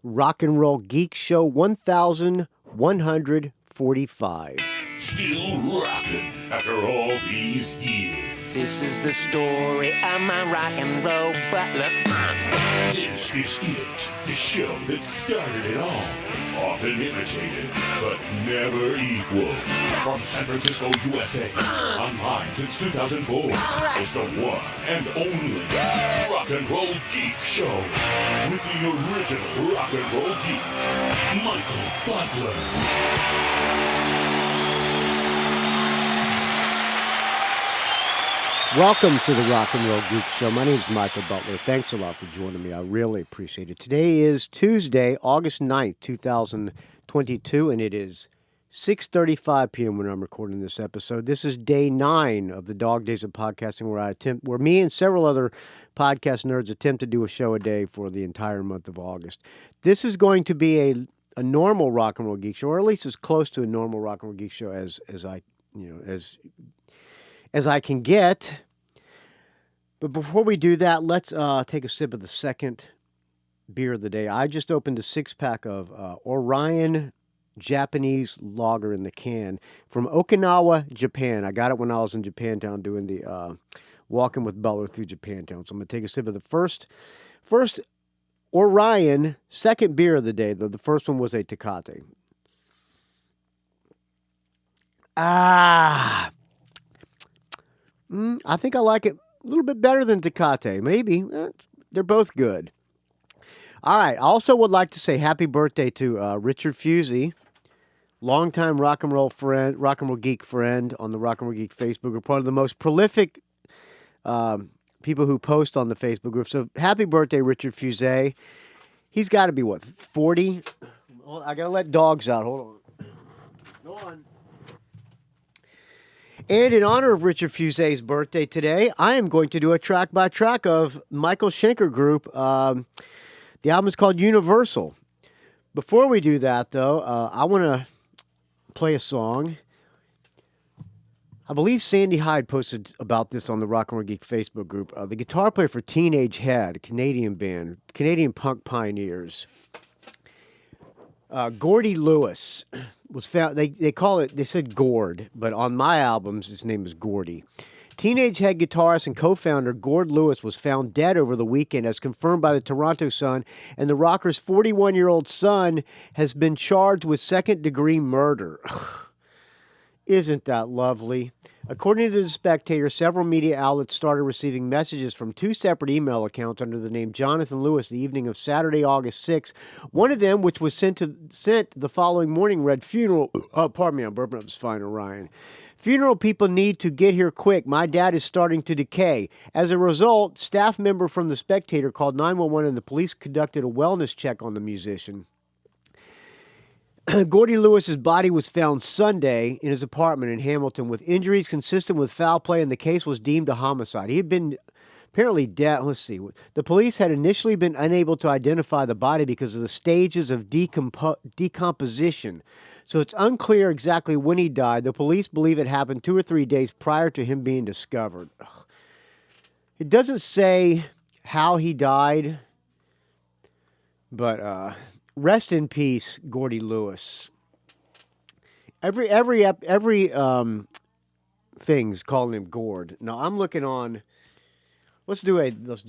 Rock and Roll Geek Show 1145. Still rocking after all these years. This is the story of my rock and roll butler. This is it, the show that started it all. Often imitated, but never equal. From San Francisco, USA, online since 2004. It's the one and only Rock and Roll Geek Show. With the original Rock and Roll Geek, Michael Butler. Welcome to the Rock and Roll Geek Show. My name is Michael Butler. Thanks a lot for joining me. I really appreciate it. Today is Tuesday, August 9th, 2022, and it is 6:35 p.m. when I'm recording this episode. This is day 9 of the Dog Days of Podcasting, where me and several other podcast nerds attempt to do a show a day for the entire month of August. This is going to be a normal Rock and Roll Geek Show, or at least as close to a normal Rock and Roll Geek Show as I can get. But before we do that, let's take a sip of the second beer of the day. I just opened a 6-pack of Orion Japanese lager in the can from Okinawa, Japan. I got it when I was in Japantown doing the Walking with Butler through Japantown. So I'm going to take a sip of the first Orion, second beer of the day. The first one was a Tecate. I think I like it a little bit better than Tecate. Maybe. They're both good. All right. I also would like to say happy birthday to Richard Fusey, longtime rock and roll friend, rock and roll geek friend on the Rock and Roll Geek Facebook group, one of the most prolific people who post on the Facebook group. So happy birthday, Richard Fusey. He's got to be, 40? Well, I got to let dogs out. Hold on. Go on. And in honor of Richard Fusey's birthday today, I am going to do a track-by-track of Michael Schenker Group. The album is called Universal. Before we do that, though, I want to play a song. I believe Sandy Hyde posted about this on the Rock and Roll Geek Facebook group. The guitar player for Teenage Head, a Canadian band, Canadian punk pioneers, Gordy Lewis was found. They call it. They said Gord, but on my albums, his name is Gordy. Teenage Head guitarist and co-founder Gord Lewis was found dead over the weekend, as confirmed by the Toronto Sun, and the rocker's 41-year-old son has been charged with second-degree murder. Isn't that lovely? According to The Spectator, several media outlets started receiving messages from 2 separate email accounts under the name Jonathan Lewis the evening of Saturday, August 6th. One of them, which was sent the following morning, read, "Funeral." Pardon me, I'm burping up this fine Orion. "Funeral people need to get here quick. My dad is starting to decay." As a result, staff member from The Spectator called 911 and the police conducted a wellness check on the musician. Gordy Lewis's body was found Sunday in his apartment in Hamilton with injuries consistent with foul play, and the case was deemed a homicide. He had been apparently dead. Let's see. The police had initially been unable to identify the body because of the stages of decomposition. So it's unclear exactly when he died. The police believe it happened 2 or 3 days prior to him being discovered. It doesn't say how he died, but rest in peace, Gordy Lewis. Every thing's calling him Gord. Now I'm looking on. Let's do this.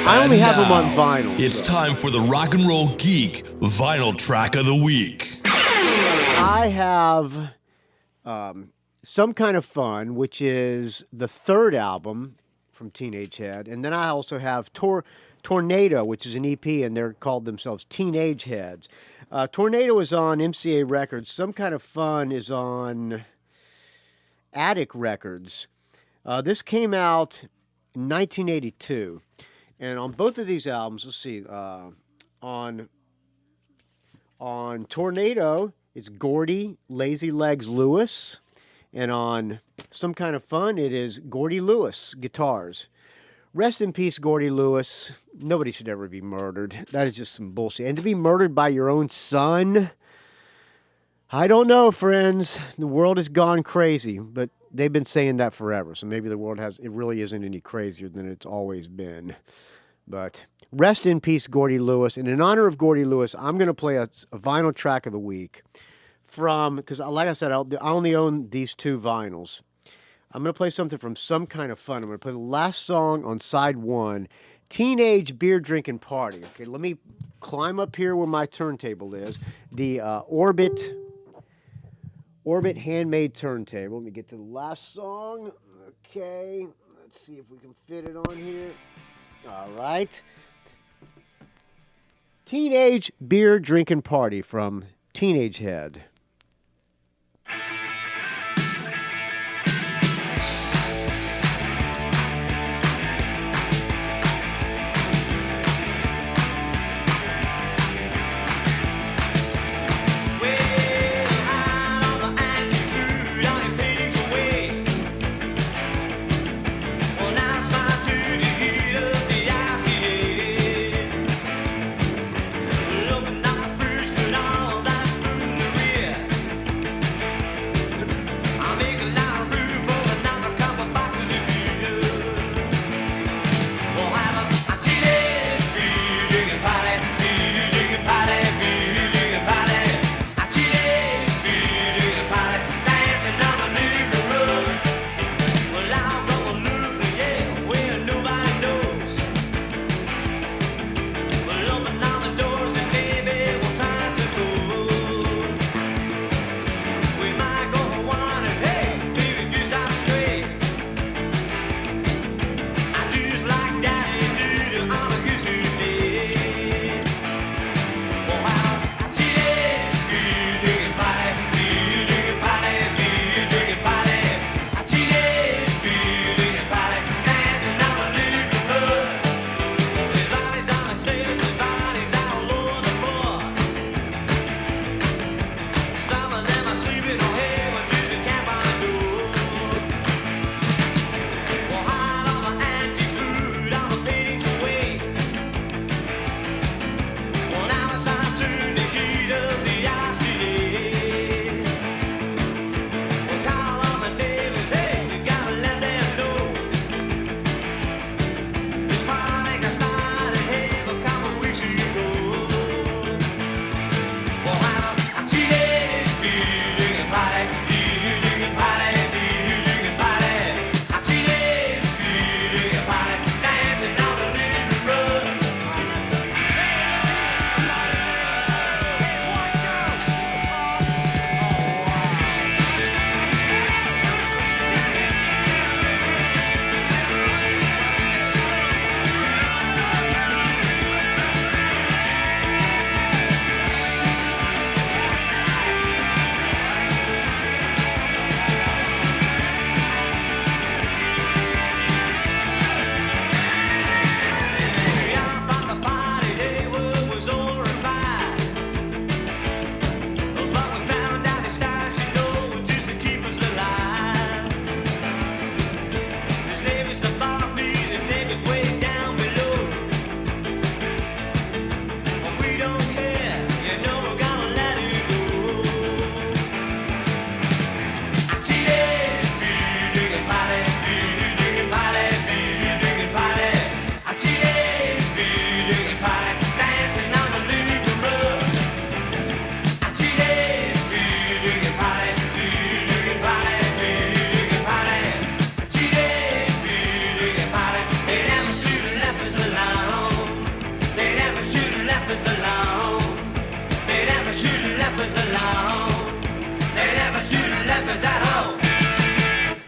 I only have him on vinyl. It's time for the Rock and Roll Geek Vinyl Track of the Week. I have Some Kind of Fun, which is the third album from Teenage Head, and then I also have Tornado, which is an EP, and they're called themselves Teenage Heads. Tornado is on MCA Records. Some Kind of Fun is on Attic Records. This came out in 1982. And on both of these albums, let's see, on Tornado, it's Gordy Lazy Legs Lewis. And on Some Kind of Fun, it is Gordy Lewis guitars. Rest in peace, Gordy Lewis. Nobody should ever be murdered. That is just some bullshit. And to be murdered by your own son, I don't know, friends. The world has gone crazy, but they've been saying that forever. So maybe the world really isn't any crazier than it's always been. But Rest in peace, Gordy Lewis. And in honor of Gordy Lewis, I'm going to play a vinyl track of the week from, because like I said, I only own these 2 vinyls. I'm going to play something from Some Kind of Fun. I'm going to play the last song on side 1, Teenage Beer Drinking Party. Okay, let me climb up here where my turntable is. The Orbit handmade turntable. Let me get to the last song. Okay, let's see if we can fit it on here. All right. Teenage Beer Drinking Party from Teenage Head.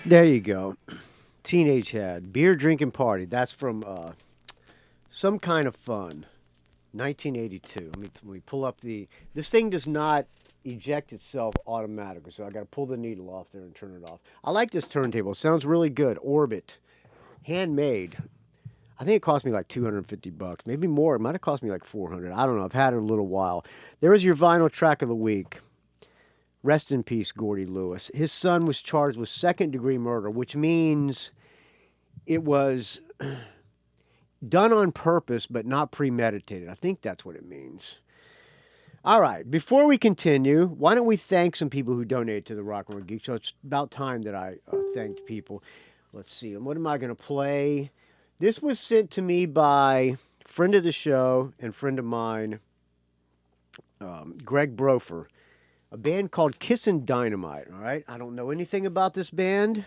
There you go. Teenage Head. Beer Drinking Party. That's from Some Kind of Fun. 1982. Let me pull up the... This thing does not eject itself automatically, so I got to pull the needle off there and turn it off. I like this turntable. It sounds really good. Orbit. Handmade. I think it cost me like $250. Maybe more. It might have cost me like $400. I don't know. I've had it a little while. There is your vinyl track of the week. Rest in peace, Gordy Lewis. His son was charged with second-degree murder, which means it was done on purpose but not premeditated. I think that's what it means. All right, before we continue, why don't we thank some people who donated to the Rock and Roll Geek Show? It's about time that I thanked people. Let's see, what am I going to play? This was sent to me by friend of the show and friend of mine, Greg Brofer, a band called Kissin Dynamite, all right? I don't know anything about this band,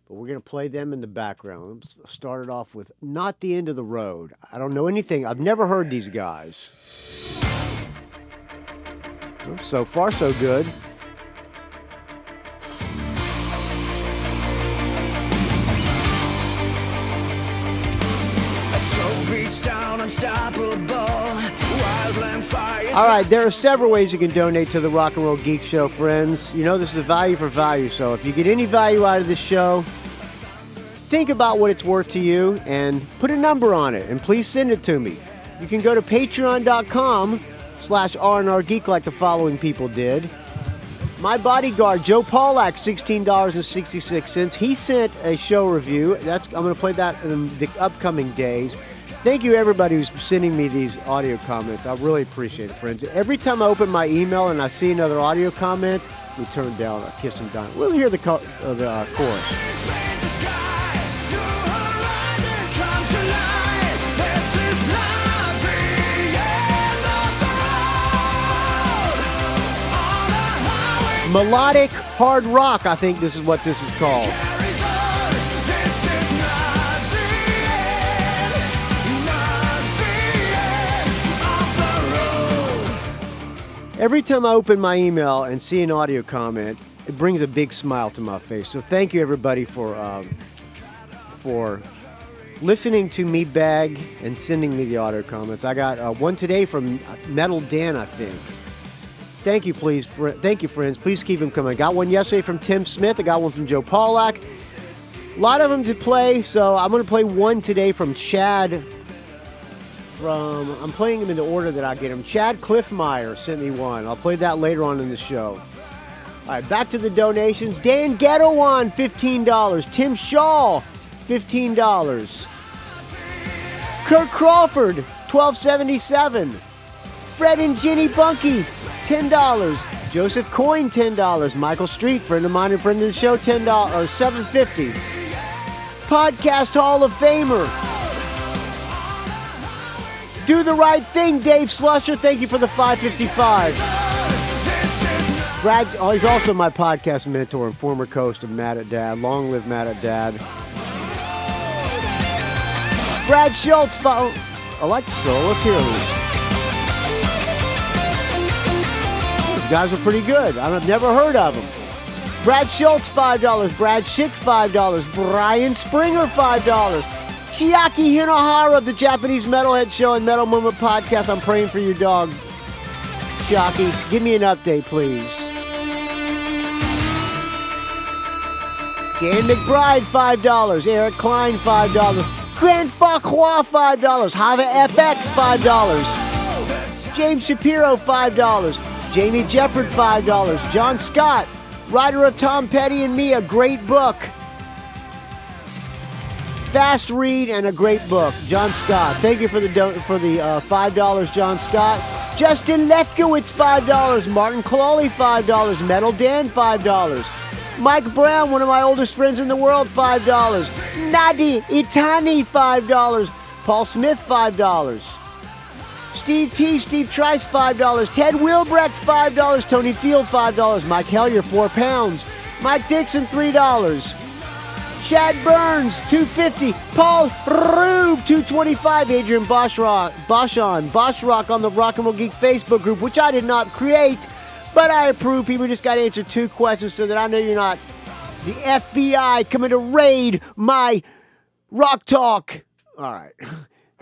but we're going to play them in the background. Started off with Not the End of the Road. I don't know anything. I've never heard these guys. Well, so far, so good. All right, there are several ways you can donate to the Rock and Roll Geek Show, friends. You know this is a value for value, so if you get any value out of this show, think about what it's worth to you and put a number on it, and please send it to me. You can go to patreon.com/R&R Geek like the following people did. My bodyguard, Joe Pawlak, $16.66. He sent a show review. I'm going to play that in the upcoming days. Thank you, everybody who's sending me these audio comments. I really appreciate it, friends. Every time I open my email and I see another audio comment, we turn down a Kiss and Dine. We'll hear the chorus. Melodic hard rock, I think this is what this is called. Every time I open my email and see an audio comment, it brings a big smile to my face. So thank you, everybody, for listening to me beg and sending me the audio comments. I got one today from Metaldan, I think. Thank you, please. Thank you, friends. Please keep them coming. I got one yesterday from Tim Smith. I got one from Joe Pawlak. A lot of them to play, so I'm going to play one today from Chad. I'm playing them in the order that I get them. Chad Cliffmeyer sent me one. I'll play that later on in the show. All right, back to the donations. Dan Gerawan, $15. Tim Schall, $15. Kirk Crawford, $12.77. Fred and Ginny Bunke, $10. Joseph Coyne, $10. Michael Street, friend of mine and friend of the show, $10 or $7.50. Podcast Hall of Famer. Do the Right Thing, Dave Slusher. Thank you for the $5.55. Brad, he's also my podcast mentor and former host of Mad at Dad. Long live Mad at Dad. Brad Schultz. I like the soul. Let's hear these. These guys are pretty good. I've never heard of them. Brad Schultz, $5. Brad Shick, $5. Brian Springer, $5. Chiaki Hinohara of the Japanese Metalhead Show and Metal Moment Podcast. I'm praying for your dog, Chiaki. Give me an update, please. Dan McBride, $5. Erik Klein, $5. Grand Farquhar, $5. Hava FX, $5. James Shapiro, $5. Jamie Jefford, $5. John Scott, writer of Tom Petty and Me, a great book. Fast read and a great book. John Scott. Thank you for the $5, John Scott. Justin Lefkowitz, $5. Martin Clawley, $5. Metaldan, $5. Mike Brown, one of my oldest friends in the world, $5. Nadi, Itani, $5. Paul Smith, $5. Steve T, Steve Trice, $5. Ted Wilbrecht, $5. Tony Field, $5. Mike Hellier, £4. Mike Dixon, $3. Chad Burns, $2.50. Paul Rube, $2.25. Adrian Boschrock on the Rock and Roll Geek Facebook group, which I did not create, but I approve. People just got to answer 2 questions so that I know you're not the FBI coming to raid my rock talk. All right,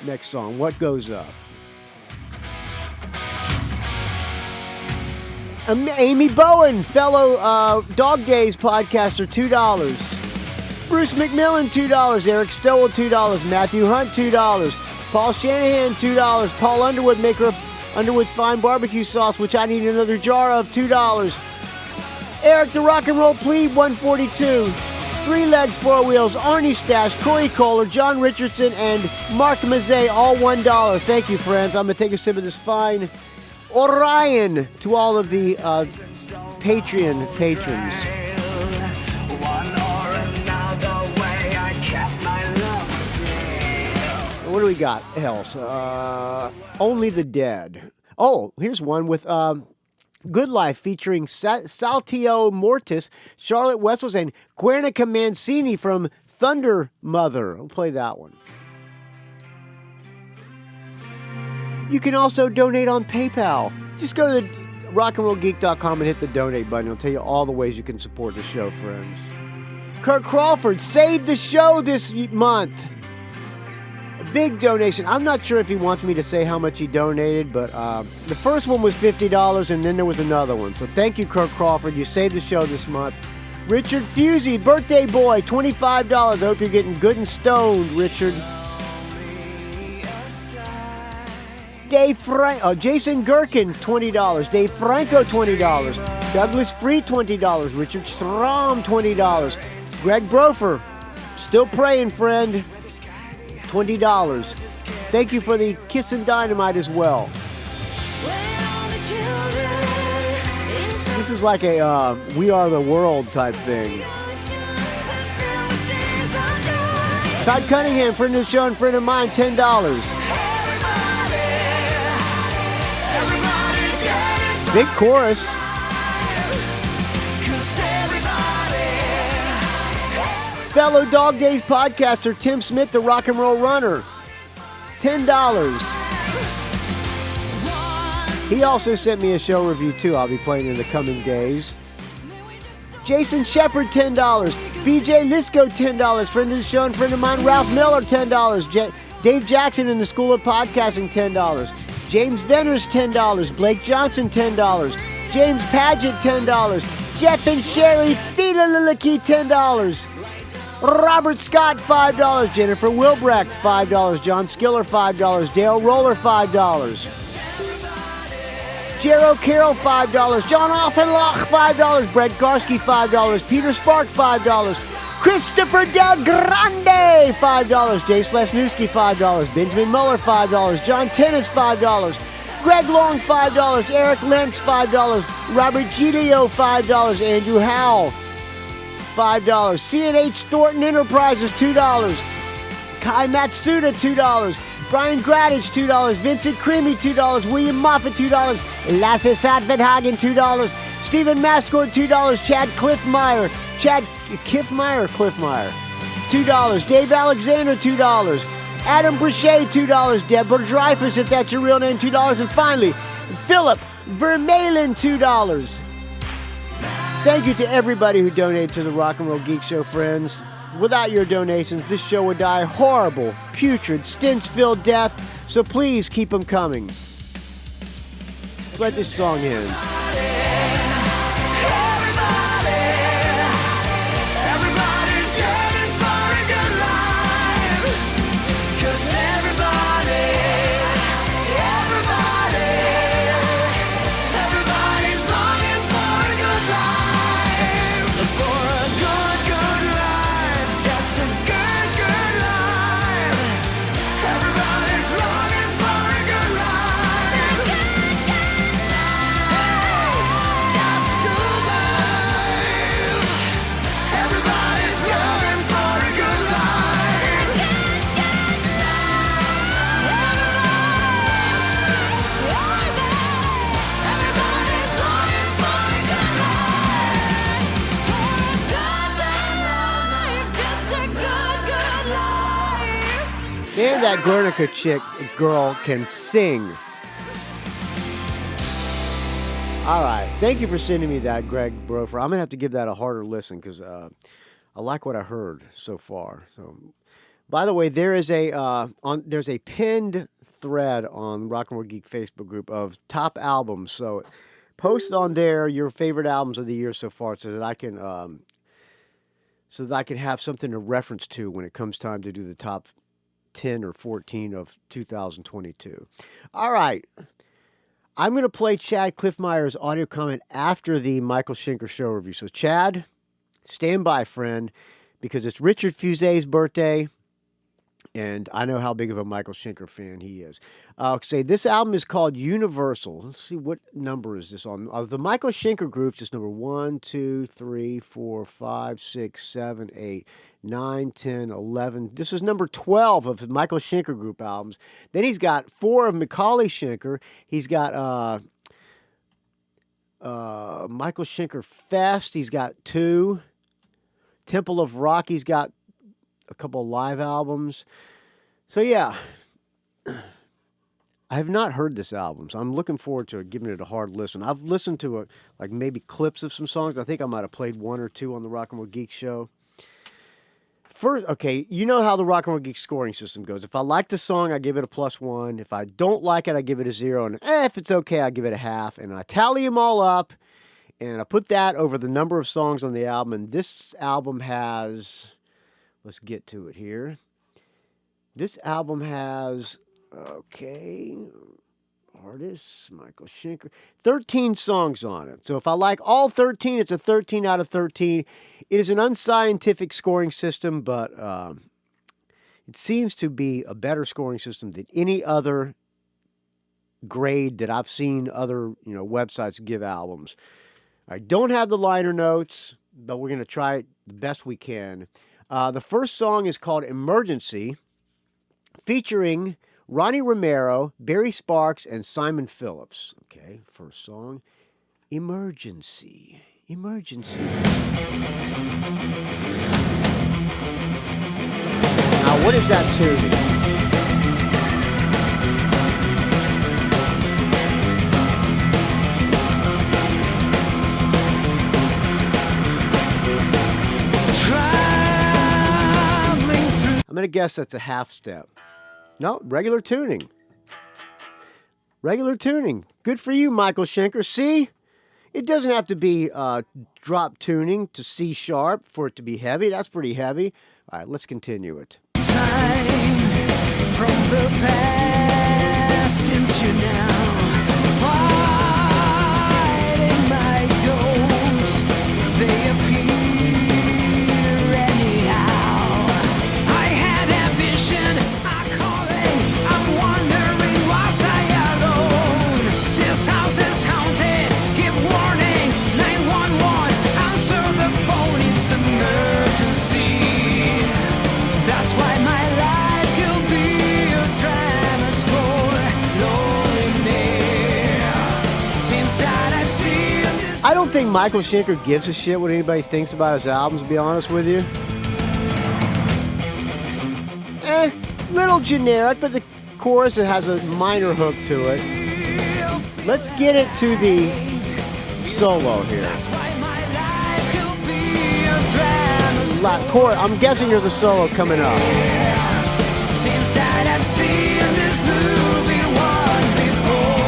next song. What goes up? Amy Bowen, fellow Dog Days podcaster, $2. Bruce McMillan, $2. Eric Stowell, $2. Matthew Hunt, $2. Paul Shanahan, $2. Paul Underwood, maker of Underwood's Fine Barbecue Sauce, which I need another jar of, $2. Eric the Rock and Roll Plebe, $142. 3 Legs, 4 Wheels, Arnie Stash, Corey Kohler, John Richardson, and Mark Mazzei, all $1. Thank you, friends. I'm going to take a sip of this fine Orion to all of the Patreon patrons. What do we got else? Only the Dead. Oh, here's one with Good Life featuring Saltio Mortis, Charlotte Wessels, and Guernica Mancini from Thunder Mother. I'll play that one. You can also donate on PayPal. Just go to rockandrollgeek.com and hit the donate button. It'll tell you all the ways you can support the show, friends. Kirk Crawford saved the show this month. A big donation. I'm not sure if he wants me to say how much he donated, but the first one was $50, and then there was another one. So thank you, Kirk Crawford. You saved the show this month. Richard Fusey, birthday boy, $25. I hope you're getting good and stoned, Richard. Jason Gherkin, $20. Dave Franco, $20. Douglas Free, $20. Richard Strom, $20. Greg Brofer, still praying, friend, $20. Thank you for the Kissin Dynamite as well. This is like a We Are the World type thing. Todd Cunningham, friend of the show and friend of mine, $10. Big chorus. Fellow Dog Days podcaster Tim Smith, the Rock and Roll Runner, $10. He also sent me a show review too. I'll be playing in the coming days. Jason Shepard, $10. BJ Lisco, $10. Friend of the show and friend of mine, Ralph Miller, $10. Dave Jackson in the School of Podcasting, $10. James Venners, $10. Blake Johnson, $10. James Paget, $10. Jeff and Sherry Thieleliki, $10. Robert Scott, $5. Jennifer Wilbrecht, $5. John Skiller, $5. Dale Roller, $5. Jero Carroll, $5. John Offenloch, $5. Brett Garski, $5. Peter Spark, $5. Christopher Del Grande, $5. Jace Lesniewski, $5. Benjamin Muller, $5. John Tennis, $5. Greg Long, $5. Eric Lentz, $5. Robert Giglio, $5. Andrew Howell, $5. CNH Thornton Enterprises, $2. Kai Matsuda, $2. Brian Gradich, $2. Vincent Creamy, $2. William Moffat, $2. Lasse Sadvedhagen, $2. Stephen Mascord, $2. Chad Cliffmeyer, $2. Dave Alexander, $2. Adam Brochet, $2. Deborah Dreyfus, if that's your real name, $2. And finally, Philip Vermeulen, $2. Thank you to everybody who donated to the Rock and Roll Geek Show, friends. Without your donations, this show would die a horrible, putrid, stench-filled death, so please keep them coming. Let this song end. And that Guernica girl can sing. All right. Thank you for sending me that, Greg Brofer. I'm going to have to give that a harder listen because I like what I heard so far. So, by the way, there's a pinned thread on Rock and Roll Geek Facebook group of top albums. So post on there your favorite albums of the year so far so that I can have something to reference to when it comes time to do the top 10 or 14 of 2022. All right. I'm going to play Chad Cliffmeyer's audio comment after the Michael Schenker Show review. So, Chad, stand by, friend, because it's Richard Fusey's birthday. And I know how big of a Michael Schenker fan he is. I'll say this album is called Universal. Let's see, what number is this on? Of the Michael Schenker groups, it's number 1, 2, 3, 4, 5, 6, 7, 8, 9, 10, 11. This is number 12 of the Michael Schenker Group albums. Then he's got 4 of Macaulay Schenker. He's got Michael Schenker Fest. He's got 2. Temple of Rock. He's got a couple of live albums. So yeah, I have not heard this album, so I'm looking forward to giving it a hard listen. I've listened to like maybe clips of some songs. I think I might have played 1 or 2 on the Rock and Roll Geek show. First, okay, you know how the Rock and Roll Geek scoring system goes. If I like the song, I give it a +1. If I don't like it, I give it a 0. And if it's okay, I give it a half. And I tally them all up, and I put that over the number of songs on the album. And this album has... Let's get to it here. This album has, artists, Michael Schenker, 13 songs on it. So if I like all 13, it's a 13 out of 13. It is an unscientific scoring system, but it seems to be a better scoring system than any other grade that I've seen other websites give albums. I don't have the liner notes, but we're going to try it the best we can. The first song is called Emergency, featuring Ronnie Romero, Barry Sparks, and Simon Phillips. Okay, first song, Emergency. Emergency. Now, what is that tuning? I'm going to guess that's a half step. No, regular tuning. Regular tuning. Good for you, Michael Schenker. See? It doesn't have to be drop tuning to C sharp for it to be heavy. That's pretty heavy. All right, let's continue it. Time from the past into now. Fighting my ghosts. They appear. I don't think Michael Schenker gives a shit what anybody thinks about his albums, to be honest with you. Little generic, but the chorus, it has a minor hook to it. Let's get it to the solo here. I'm guessing there's a solo coming up. Seems that I've seen this movie once before.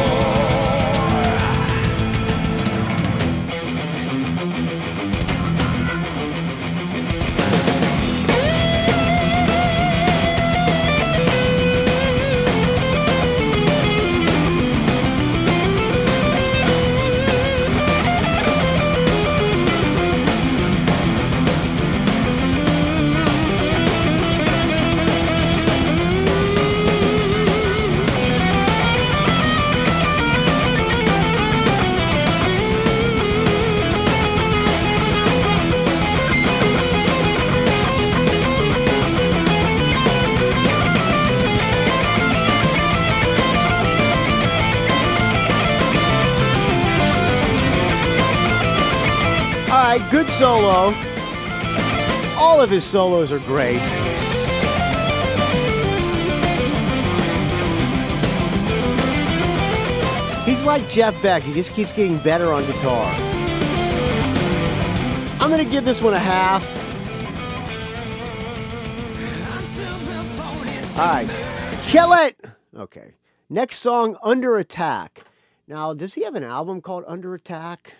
Good solo. All of his solos are great. He's like Jeff Beck. He just keeps getting better on guitar. I'm going to give this one a half. All right. Kill it! Okay. Next song, Under Attack. Now, does he have an album called Under Attack?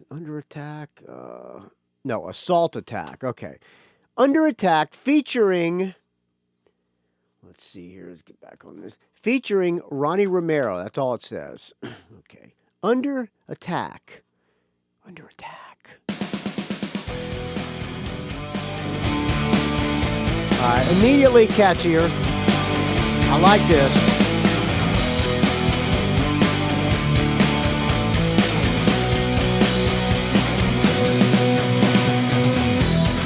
Under Attack? No, Assault Attack. Okay. Under Attack featuring... Let's see here. Let's get back on this. Featuring Ronnie Romero. That's all it says. Okay. Under Attack. Under Attack. Immediately catchier. I like this.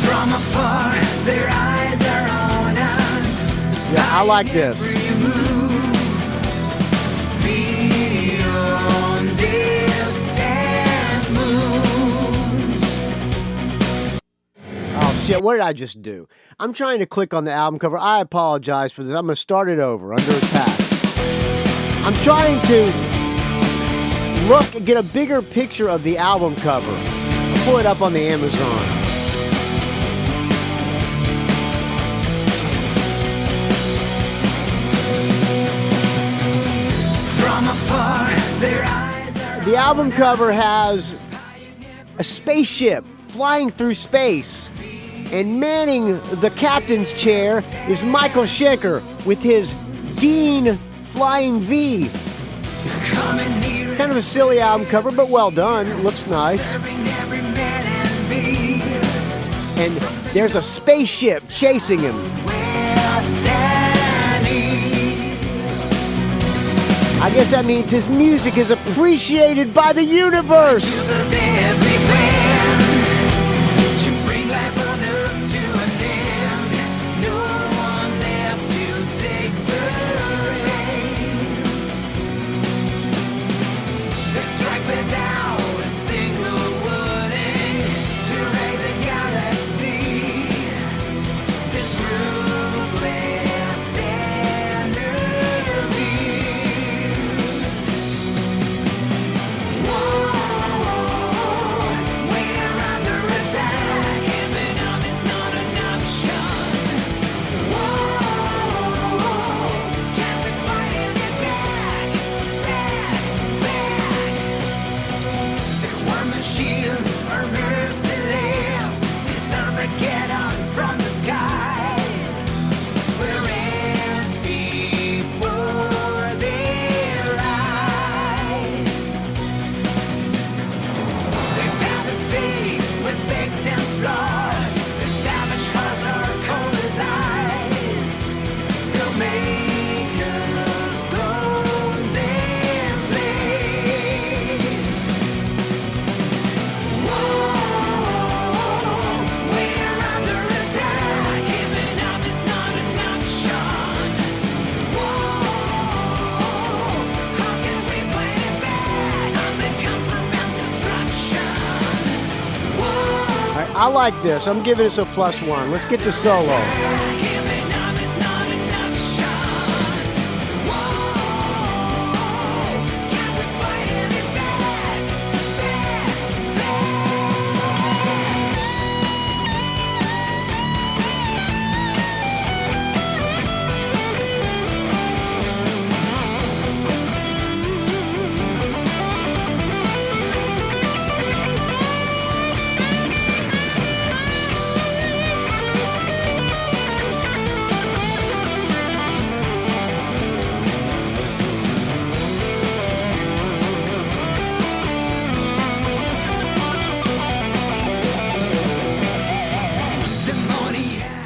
From afar, their eyes are on us. Yeah, I like this. Beyond distant moons. Oh shit, what did I just do? I'm trying to click on the album cover. I apologize for this. I'm going to start it over. Under attack. I'm trying to get a bigger picture of the album cover. I'll pull it up on the Amazon. From afar, their eyes are The album cover has a spaceship flying through space. And manning the captain's chair is Michael Schenker with his Dean Flying V. coming near. Kind of a silly album cover, but well done. It looks nice. Serving every man and beast. And there's a spaceship chasing him. West and east. I guess that means his music is appreciated by the universe. The deadly plan to bring life on earth to an end. No one left to take the reins. They strike without a single warning to raid the galaxy. This ruthless enemies. We're under attack. Giving up is not an option. Can we fight it back? The war machines are merciless. This Armageddon from the skies. We're ants before their eyes. They've got us beat with Big Tim's blood. Their savage hearts are cold as ice. They'll make us clones and slaves. We're under attack. Giving up is not an option. How can we fight it back? I'm the come destruction. All right, I like this. I'm giving this a +1. Let's get the solo. Giving up is not an option. Can we fight it back?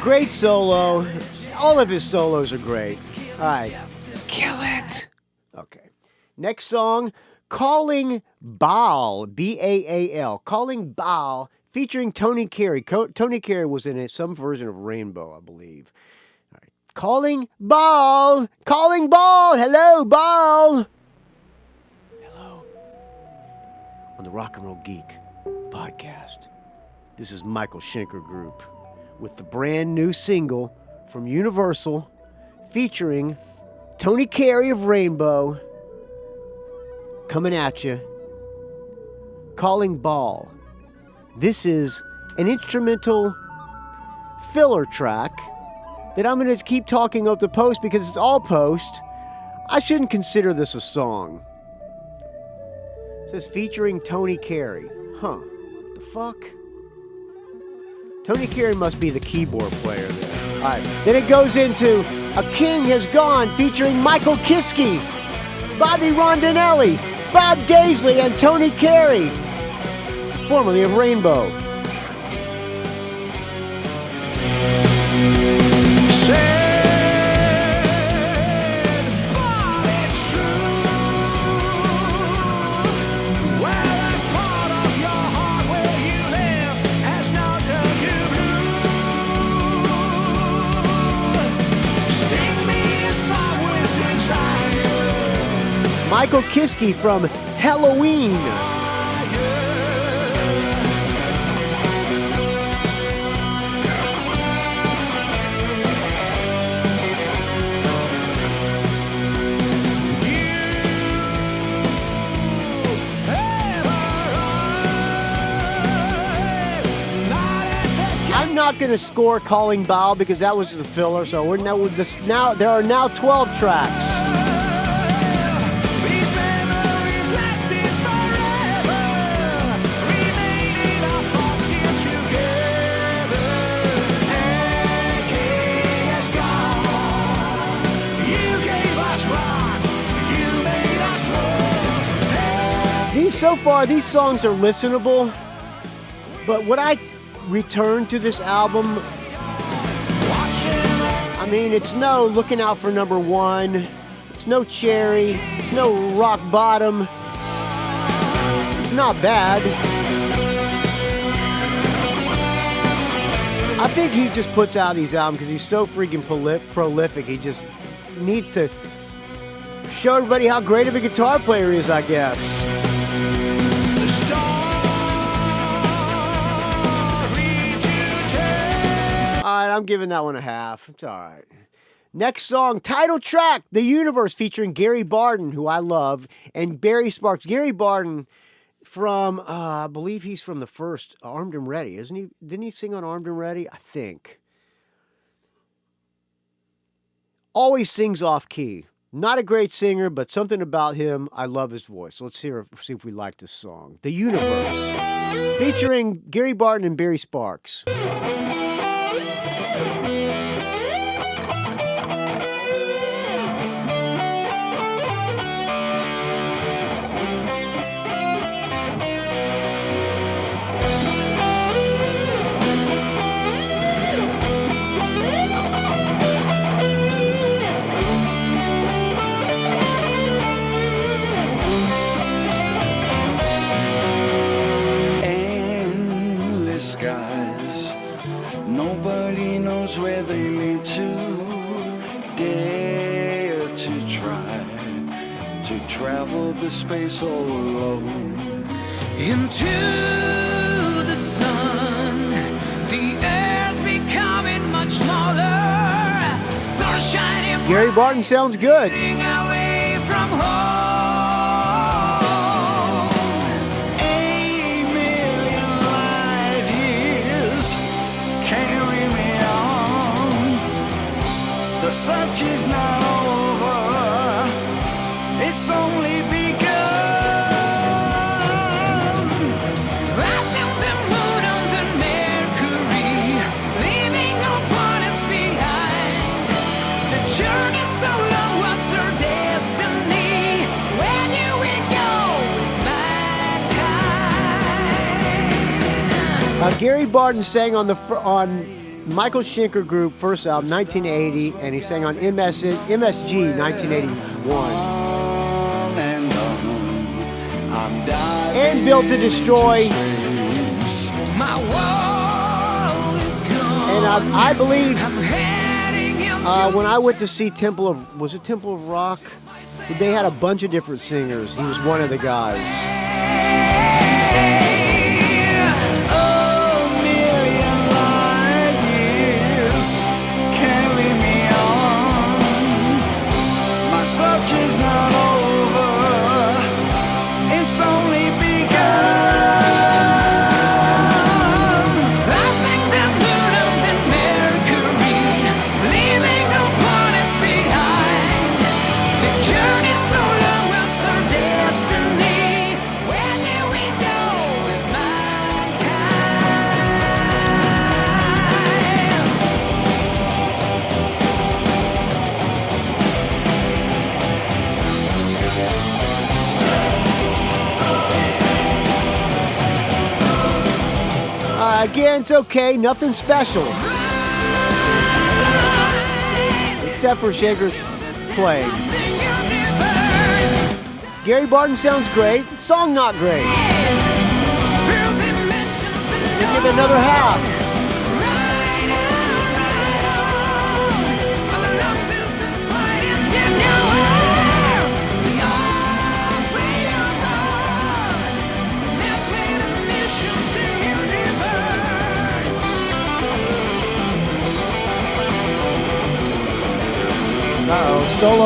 Great solo. All of his solos are great. All right. Kill it. Okay. Next song, Calling Baal. B-A-A-L. Calling Baal, featuring Tony Carey. Tony Carey was in some version of Rainbow, I believe. All right. Calling Baal. Calling Baal. Hello, Baal. Hello. On the Rock and Roll Geek podcast. This is Michael Schenker Group with the brand new single from Universal featuring Tony Carey of Rainbow coming at you. Calling Baal. This is an instrumental filler track that I'm going to keep talking up the post because it's all post. I shouldn't consider this a song. It says featuring Tony Carey. Huh. What the fuck? Tony Carey must be the keyboard player there. All right. Then it goes into A King Has Gone featuring Michael Kiske, Bobby Rondinelli, Bob Daisley, and Tony Carey, formerly of Rainbow. Michael Kiske from Halloween. I'm not going to score Calling Bow because that was the filler, so we're now with this. Now there are now 12 tracks. These memories lasted forever, remaining our thoughts here together. Aching is gone. You gave us rock, you made us roll. So far, these songs are listenable, but would I return to this album? I mean, it's no Looking Out for Number One, it's no Cherry, it's no Rock Bottom. It's not bad. I think he just puts out these albums because he's so freaking prolific. He just needs to show everybody how great of a guitar player he is, I guess. Alright, I'm giving that one a half. It's alright. Next song, title track, The Universe, featuring Gary Barden, who I love, and Barry Sparks. Gary Barden from, I believe he's from the first Armed and Ready, isn't he? Didn't he sing on Armed and Ready? I think. Always sings off key. Not a great singer, but something about him, I love his voice. Let's see if we like this song. The Universe, featuring Gary Barden and Barry Sparks. Skies, nobody knows where they lead to. Dare to try to travel the space all alone. Into the sun, the earth becoming much smaller. Stars shining. Gary Barden sounds good. Away from home. The search is not over, it's only begun. Passing the moon on the Mercury, leaving our planets behind. The journey's so long, what's our destiny? Where do we go with mankind? Gary Barden sang on Michael Schenker Group first album, 1980, and he sang on MSG, 1981. And Built to Destroy. My wall is gone. And I believe I'm heading into when I went to see Temple of Rock, they had a bunch of different singers. He was one of the guys. Search is not over, it's only begun. passing the moon on the Mercury, leaving our planets behind. The journey's so long, what's our destiny? Where do we go with Again, it's okay, nothing special. Except for Schenker's playing. Gary Barden sounds great, song not great. Give it another half.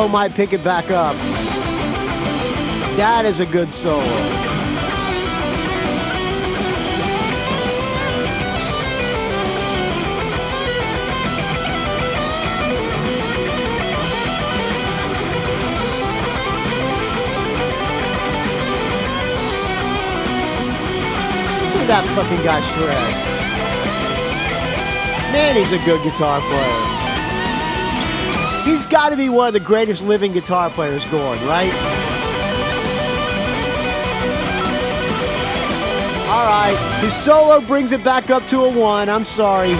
solo might pick it back up. That is a good solo. Listen to that fucking guy shred. Man, he's a good guitar player. He's got to be one of the greatest living guitar players going, right? All right, his solo brings it back up to a 1. I'm sorry.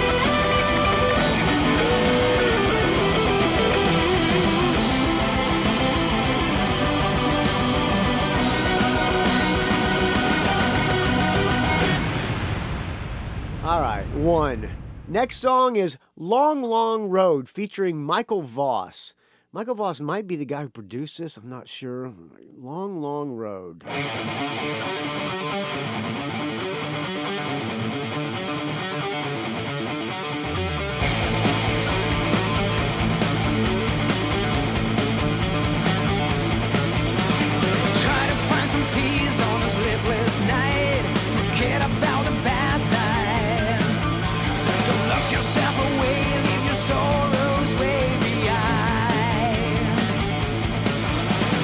All right, 1. Next song is Long, Long Road featuring Michael Voss. Michael Voss might be the guy who produced this. I'm not sure. Long, Long Road. Try to find some peace on a sleepless night. Forget about the bad times. Don't lock yourself away, leave your sorrows way behind.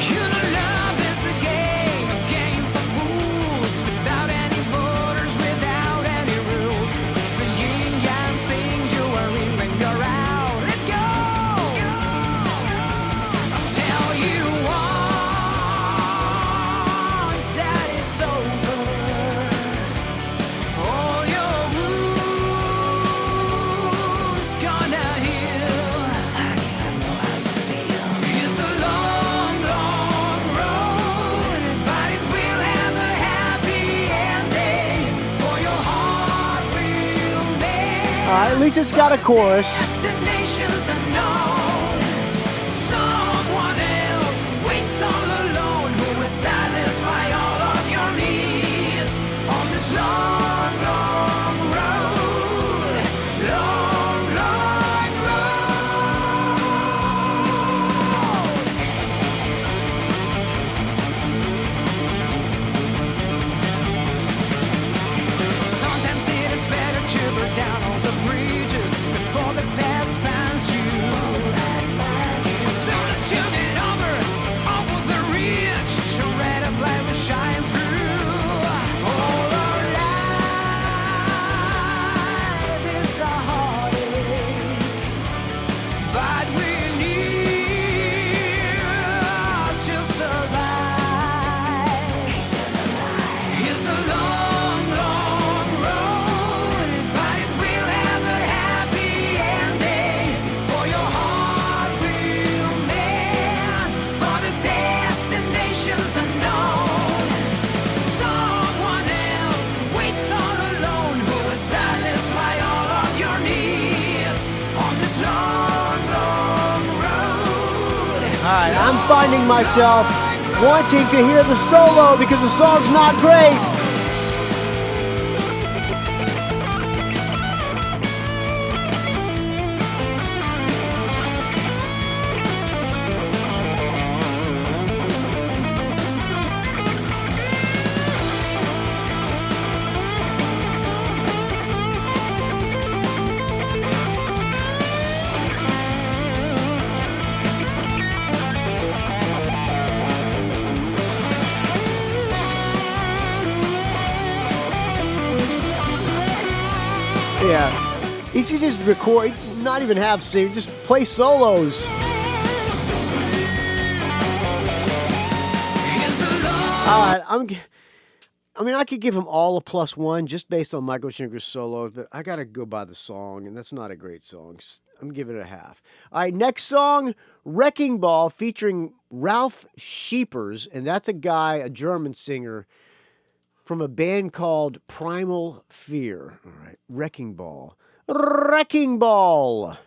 You know love is a game for fools, without any borders, without any rules. It's a yin-yang thing, you are in when you're out. Let go! I'll tell you once that it's over. All your wounds gonna heal. I know how you feel. It's a long, long road, but it will have a happy ending. For your heart will make All right, at least it's got a chorus. destinations unknown. Someone else waits all alone who will satisfy all of your needs on this long, long road. Long, long road. Sometimes it is better to burn down all the bridges before the past finds you. So let's turn it over the ridge. Show red up light will shine through. All our life is a heartache, but we're near to survive. It's a long, long road, but it will have a happy ending. For your heart will mend, for the destinations unknown. Someone else waits all alone who will satisfy all of your needs on this long, long road. All right, I'm finding myself wanting to hear the solo because the song's not great. Yeah. He should just record, not even have sing, just play solos. It's a long All right, I mean, I could give them all a +1 just based on Michael Schenker's solos, but I got to go by the song, and that's not a great song. I'm giving it a half. All right, next song, Wrecking Ball, featuring Ralph Scheepers, and that's a guy, a German singer, from a band called Primal Fear. All right, Wrecking Ball. Wrecking Ball.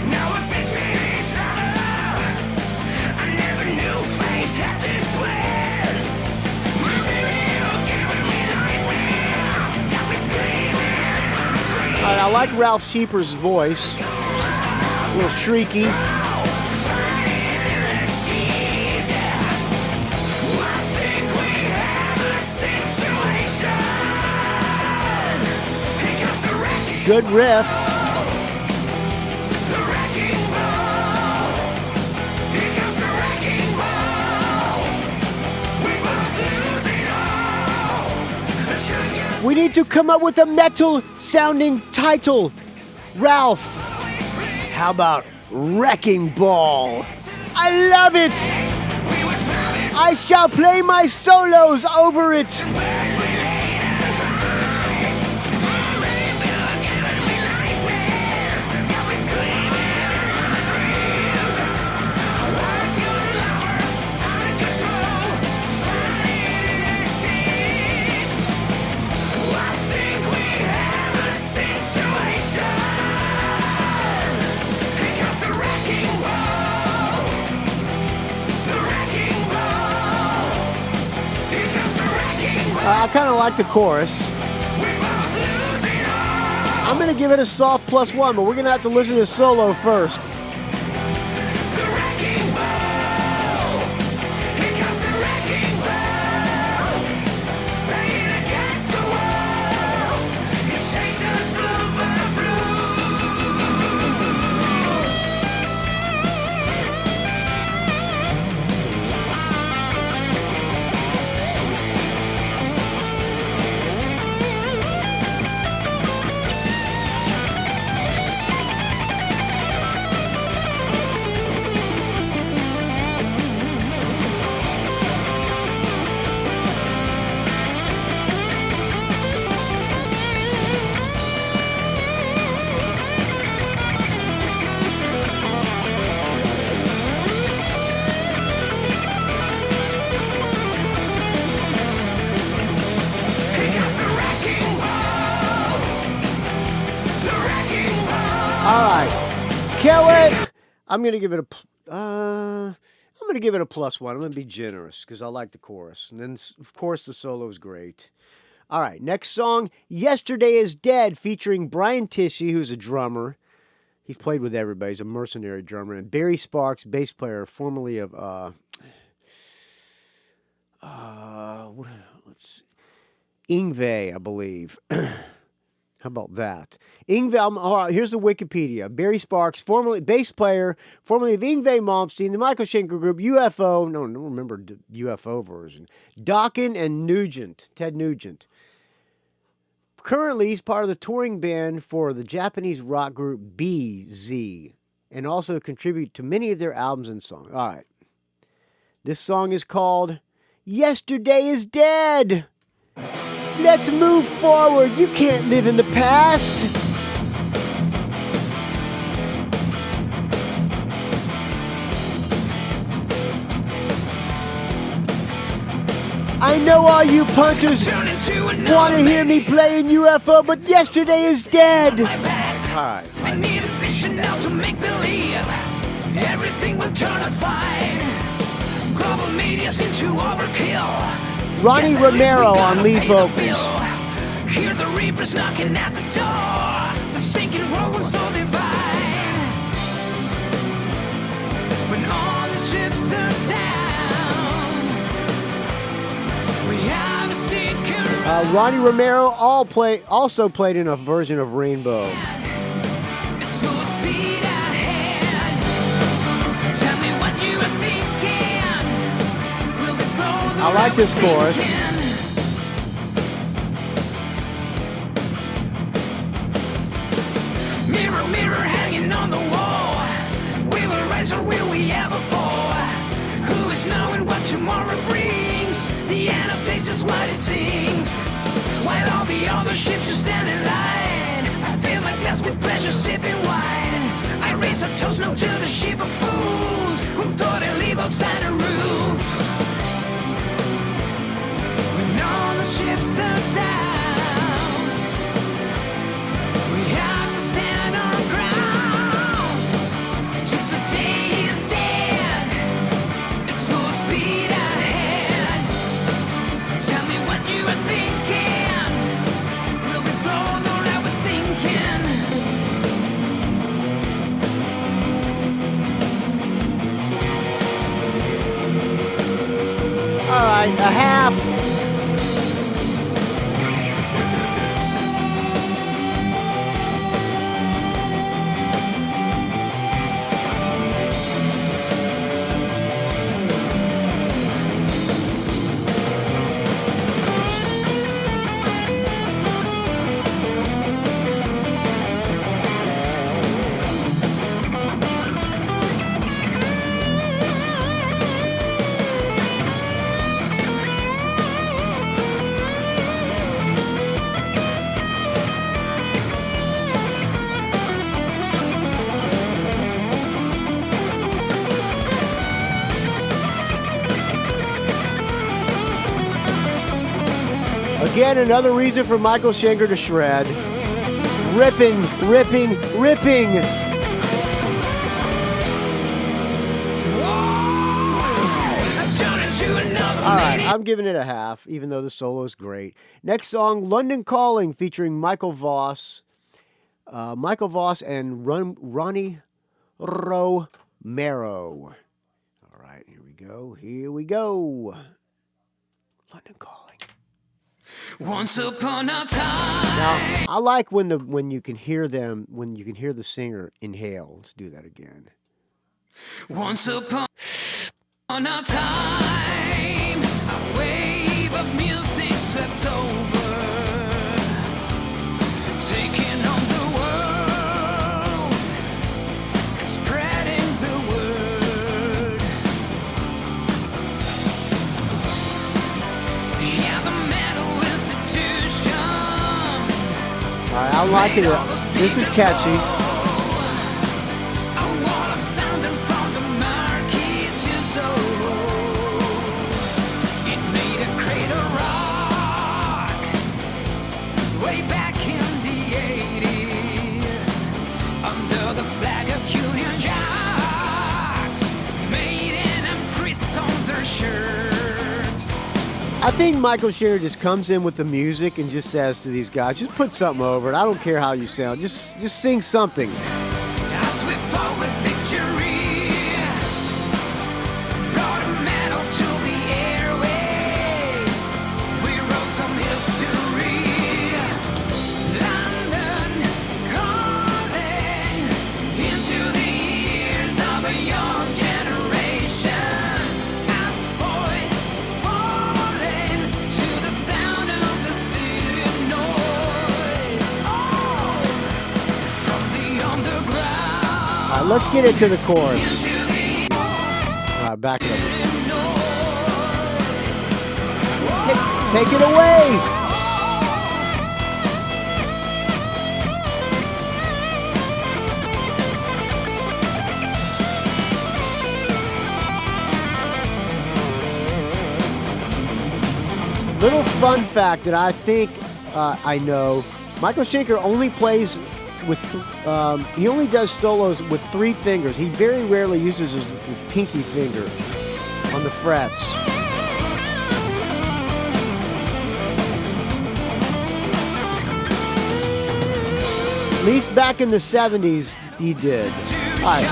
Now a bitch in each other. I never knew fate at this point. I like Ralph Sheeper's voice. A little shrieky. Good riff. We need to come up with a metal-sounding title. Ralph, how about Wrecking Ball? I love it! I shall play my solos over it! I kind of like the chorus. I'm going to give it a soft +1, but we're going to have to listen to the solo first. I'm gonna give it a +1. I'm gonna be generous because I like the chorus, and then of course the solo is great. All right, next song, "Yesterday Is Dead," featuring Brian Tishy, who's a drummer. He's played with everybody. He's a mercenary drummer, and Barry Sparks, bass player, formerly of Yngwie, I believe. How about that? Yngwie, here's the Wikipedia. Barry Sparks, formerly bass player, formerly of Yngwie Malmsteen, the Michael Schenker Group, UFO, no, I don't remember the UFO version, Dokken and Ted Nugent. Currently, he's part of the touring band for the Japanese rock group BZ, and also contribute to many of their albums and songs. All right. This song is called "Yesterday Is Dead." Let's move forward. You can't live in the past. I know all you punters want to hear me playing UFO, but yesterday is dead. All right. I need a vision now to make believe everything will turn out fine. Global media seem to overkill. Ronnie Romero on lead vocals. Hear the reapers knocking at the door. The sinking world was so divine. When all the chips are down, we have a sticker. Ronnie Romero also played in a version of Rainbow. It's full of speed ahead. Tell me what you are thinking. Will we throw the I like this chorus. Mirror, mirror hanging on the wall. We will rise or will we ever fall? Who is knowing what tomorrow brings? The end of days is what it sings. While all the other ships just stand in line, I fill my glass with pleasure, sipping wine. I raise a toast now to the ship of fools who thought they live outside the rules. When all the ships are down, we have to stand our ground. Just the day is dead. It's full of speed ahead. Tell me what you are thinking. Will we float or are we sinking? Again, another reason for Michael Schenker to shred. Ripping, ripping, ripping. All right, I'm giving it a half, even though the solo is great. Next song, London Calling, featuring Michael Voss. Michael Voss and Ronnie Romero. All right, here we go. Here we go. London Calling. Once upon a time. Now, I like when you can hear them, when you can hear the singer inhale. Let's do that again. Once upon a time, a wave of music swept over, taking on the world and spreading the word. Yeah, the mental institution. All right, I'm liking it. This is catchy. I think Michael Schenker just comes in with the music and just says to these guys, just put something over it. I don't care how you sound. Just sing something. As we fought with victory, brought a medal to the airwaves. We wrote some history. London calling into the ears of a young generation. As boys falling to the sound of the city noise. Oh, from the underground. All right, let's get into the chorus. All right, back it up. Take it away. Little fun fact that I think I know: Michael Schenker only plays with he only does solos with 3 fingers. He very rarely uses his pinky finger on the frets. At least back in the 70s, he did. All right,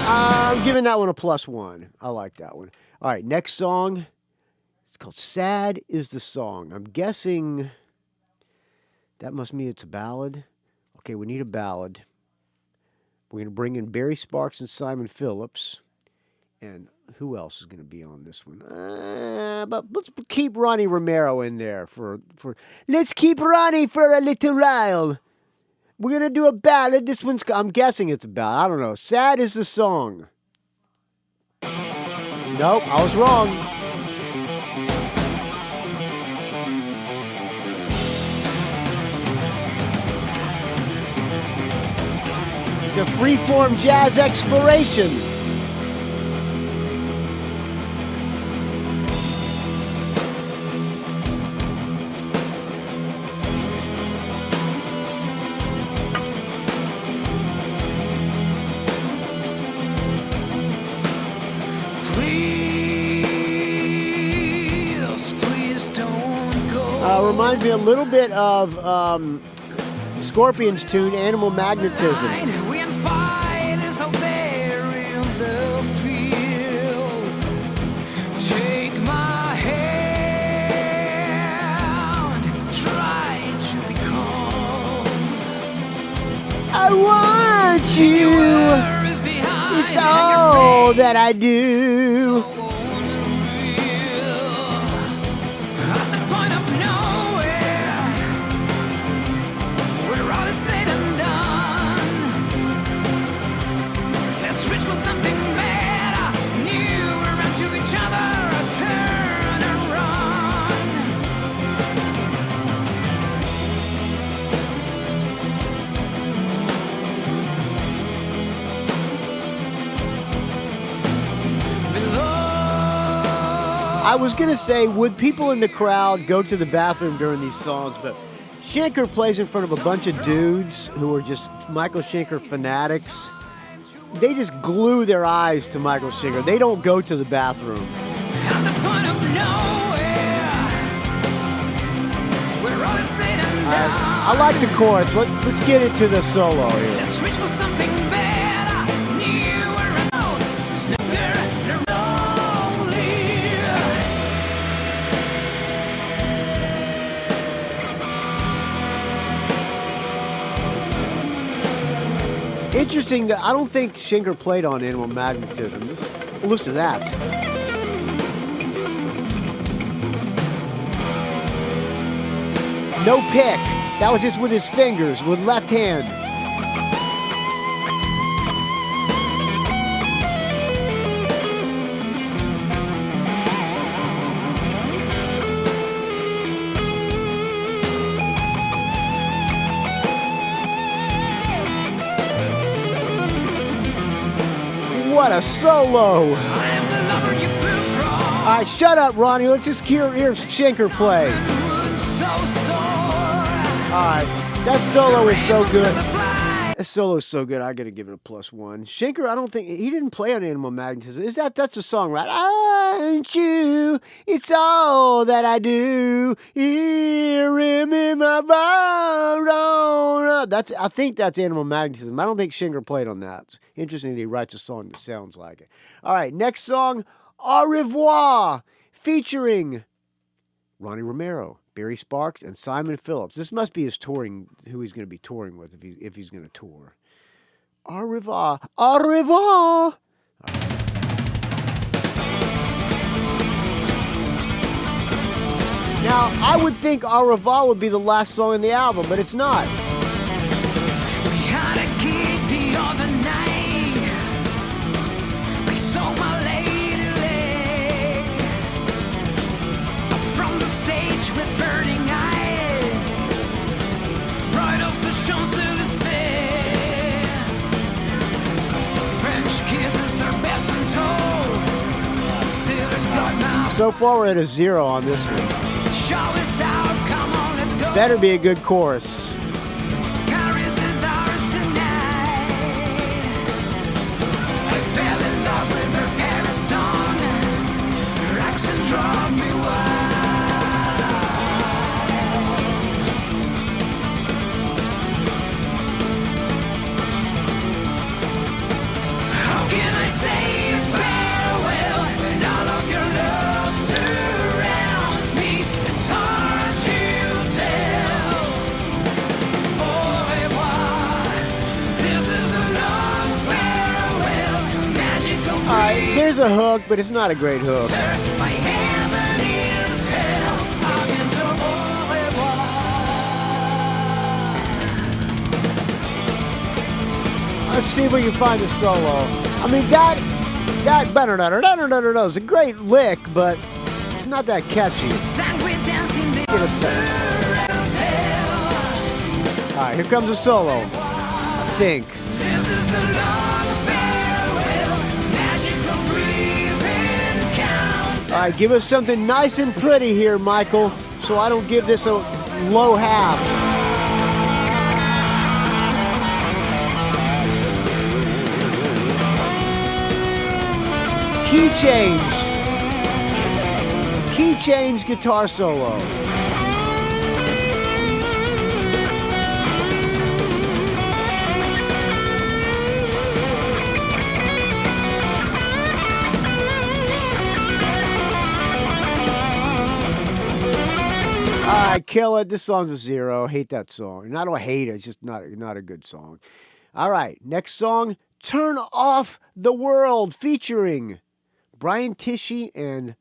I'm giving that one a +1. I like that one. All right, next song. It's called Sad Is the Song. I'm guessing that must mean it's a ballad. Okay, we need a ballad. We're going to bring in Barry Sparks and Simon Phillips. And who else is going to be on this one? But let's keep Ronnie Romero in there for. Let's keep Ronnie for a little while. We're going to do a ballad. This one's, I'm guessing it's a ballad. I don't know. Sad Is the Song. Nope, I was wrong. The freeform jazz exploration. Please don't go. Reminds me a little bit of Scorpions' tune, Animal Magnetism. We and fighters out there in the fields. Take my hand. I want you. It's all that I do. I was going to say, would people in the crowd go to the bathroom during these songs? But Schenker plays in front of a bunch of dudes who are just Michael Schenker fanatics. They just glue their eyes to Michael Schenker. They don't go to the bathroom. At the point of nowhere, we're all said and done. I like the chorus. Let's get into the solo here. Let's reach for something better, newer out, snowier and lonelier. Interesting that I don't think Schenker played on Animal Magnetism. Listen to that. No pick. That was just with his fingers, with left hand. What a solo! I am the lover you flew from. All right, shut up, Ronnie. Let's just hear Schenker play. All right, that solo is so good. That solo is so good. I gotta give it a +1. Schenker, I don't think he didn't play on Animal Magnetism. That's the song, right? Aren't you? It's all that I do. Hear him in my bar. I think that's Animal Magnetism. I don't think Schenker played on that. It's interesting that he writes a song that sounds like it. All right, next song, Au Revoir, featuring Ronnie Romero, Barry Sparks, and Simon Phillips. This must be his touring, who he's going to be touring with if he's going to tour. Au revoir. Au revoir. Now, I would think Au revoir would be the last song in the album, but it's not. We had a gig the other night. I saw my lady lay up from the stage with burning eyes, right off the Champs-Élysées. French kisses are best untold. Still got now. So far, we're at a 0 on this one. Show us out, come on, let's go. Better be a good chorus. Paris is ours tonight. I fell in love with her Paris tongue. Her accent drove me wild. How can I say farewell when all of your love surrounds me? It's hard to tell. Au revoir. This is a long farewell, magical All right, breeze. there's a hook, but it's not a great hook. My heaven is hell. A bientôt, au revoir. Let's see if we can find a solo. I mean, that is a great lick, but it's not that catchy. Sang we dancing the Get a second. All right, here comes a solo. I think. This is a long farewell, magical breathing count. All right, give us something nice and pretty here, Michael, so I don't give this a low half. Key change. Key change guitar solo. I kill it. This song's a 0. I hate that song. And I don't hate it. It's just not a good song. All right, next song, Turn Off the World, featuring Brian Tishy and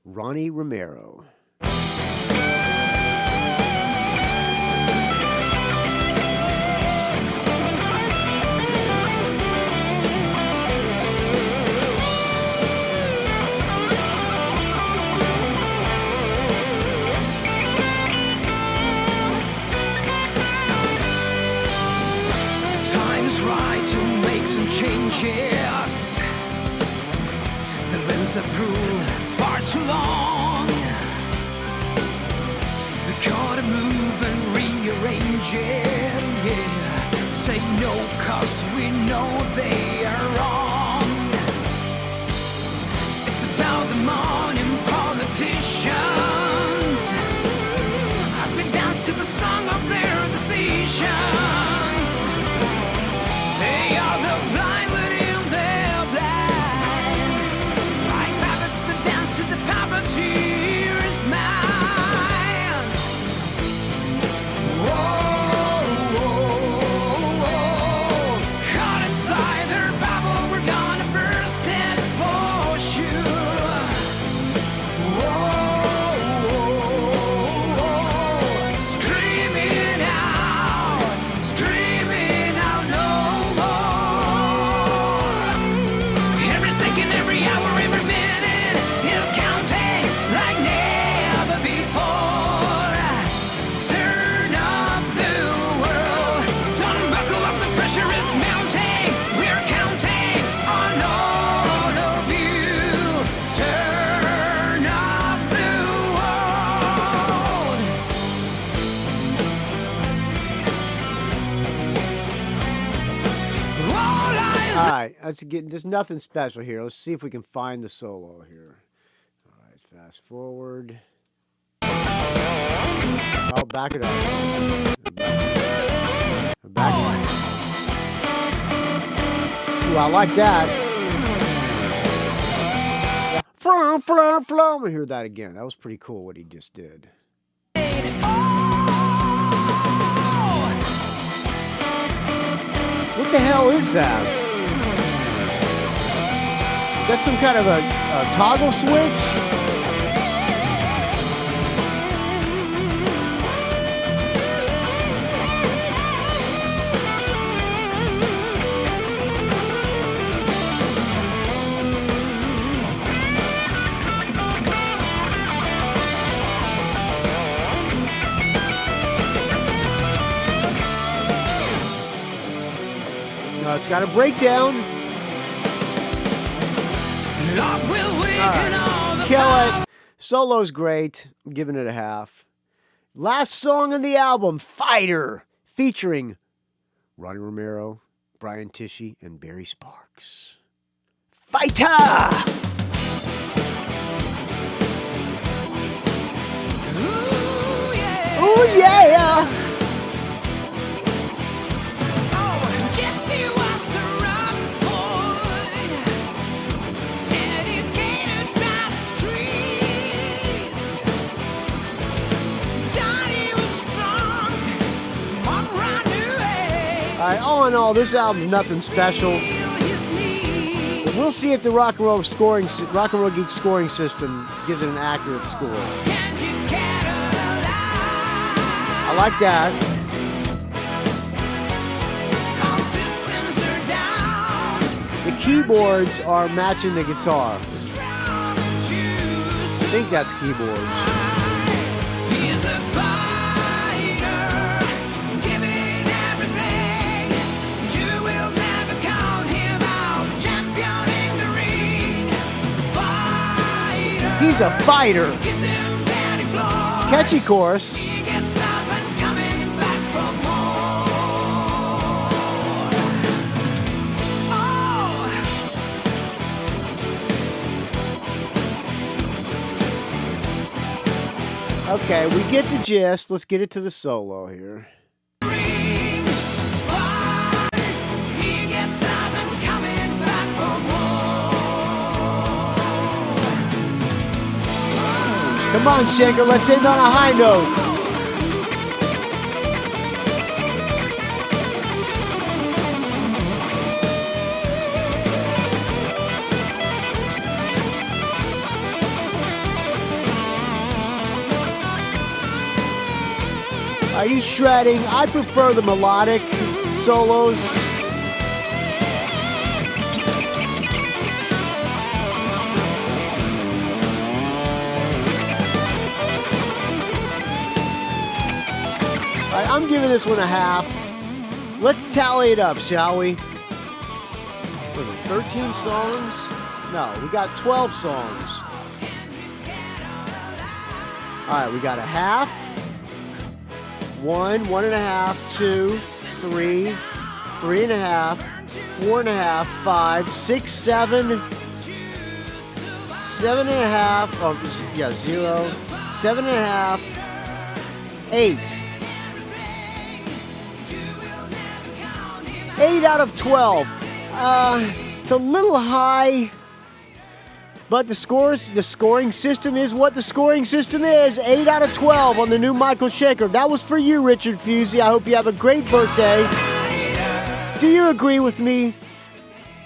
Ronnie Romero. Time's right to make some changes. The lens have ruled far too long. We gotta move and rearrange it, yeah. Say no, cause we know they are wrong. It's about the morning politicians as we dance to the song of their decisions. They are the blind within their blind, like puppets that dance to the puppeteer's mind. Whoa, whoa, whoa. Caught inside their bubble, we're gonna burst it for sure. Whoa, whoa, whoa. Screaming out no more. Every second, every hour, every minute is counting like never before. Turn off the world. Don't buckle up, the pressure is mounting. We're counting on all of you. Turn off the world. All eyes All right, there's nothing special here. Let's see if we can find the solo here. All right, fast forward. Oh, back it up. Back it up. Ooh, I like that. Flum, flum, flum. Let me hear that again. That was pretty cool what he just did. What the hell is that? That's some kind of a toggle switch? No, it's got a breakdown. love will waken all the Kill it. Solo's great. I'm giving it a half. Last song on the album, Fighter, featuring Ronnie Romero, Brian Tishy, and Barry Sparks. Fighter! Ooh, yeah. Oh yeah! Oh, Jesse was a rock boy, educated by the streets. Johnny was strong, walked around New Age. All right, all in all, this album's nothing special. Feel his need. We'll see if the Rock and Roll Geek scoring system gives it an accurate score. Can you get alive? I like that. All systems are down. The keyboards are matching the guitar. Drown the I think that's keyboards. He's a fighter, giving everything. You will never count him out, championing the ring. Fighter, He's a fighter. Kissin, Daddy Floyd. Catchy chorus. He gets up and coming back for more. Oh, Okay, we get the gist. Let's get it to the solo here. ring. Fights. He gets up and coming back for more. Come on, Schenker, let's end on a high note. He's shredding. I prefer the melodic solos. All right, I'm giving this one a half. Let's tally it up, shall we? 13 songs? No, we got 12 songs. All right, we got a half. 1, 1.5, 2, 3, 3.5, 4.5, 5, 6, 7, 7.5. Oh, yeah, 0, 7.5, 8. 8 out of 12. It's a little high, but the scoring system is what the scoring system is. 8 out of 12 on the new Michael Schenker. That was for you, Richard Fusey. I hope you have a great birthday. Do you agree with me?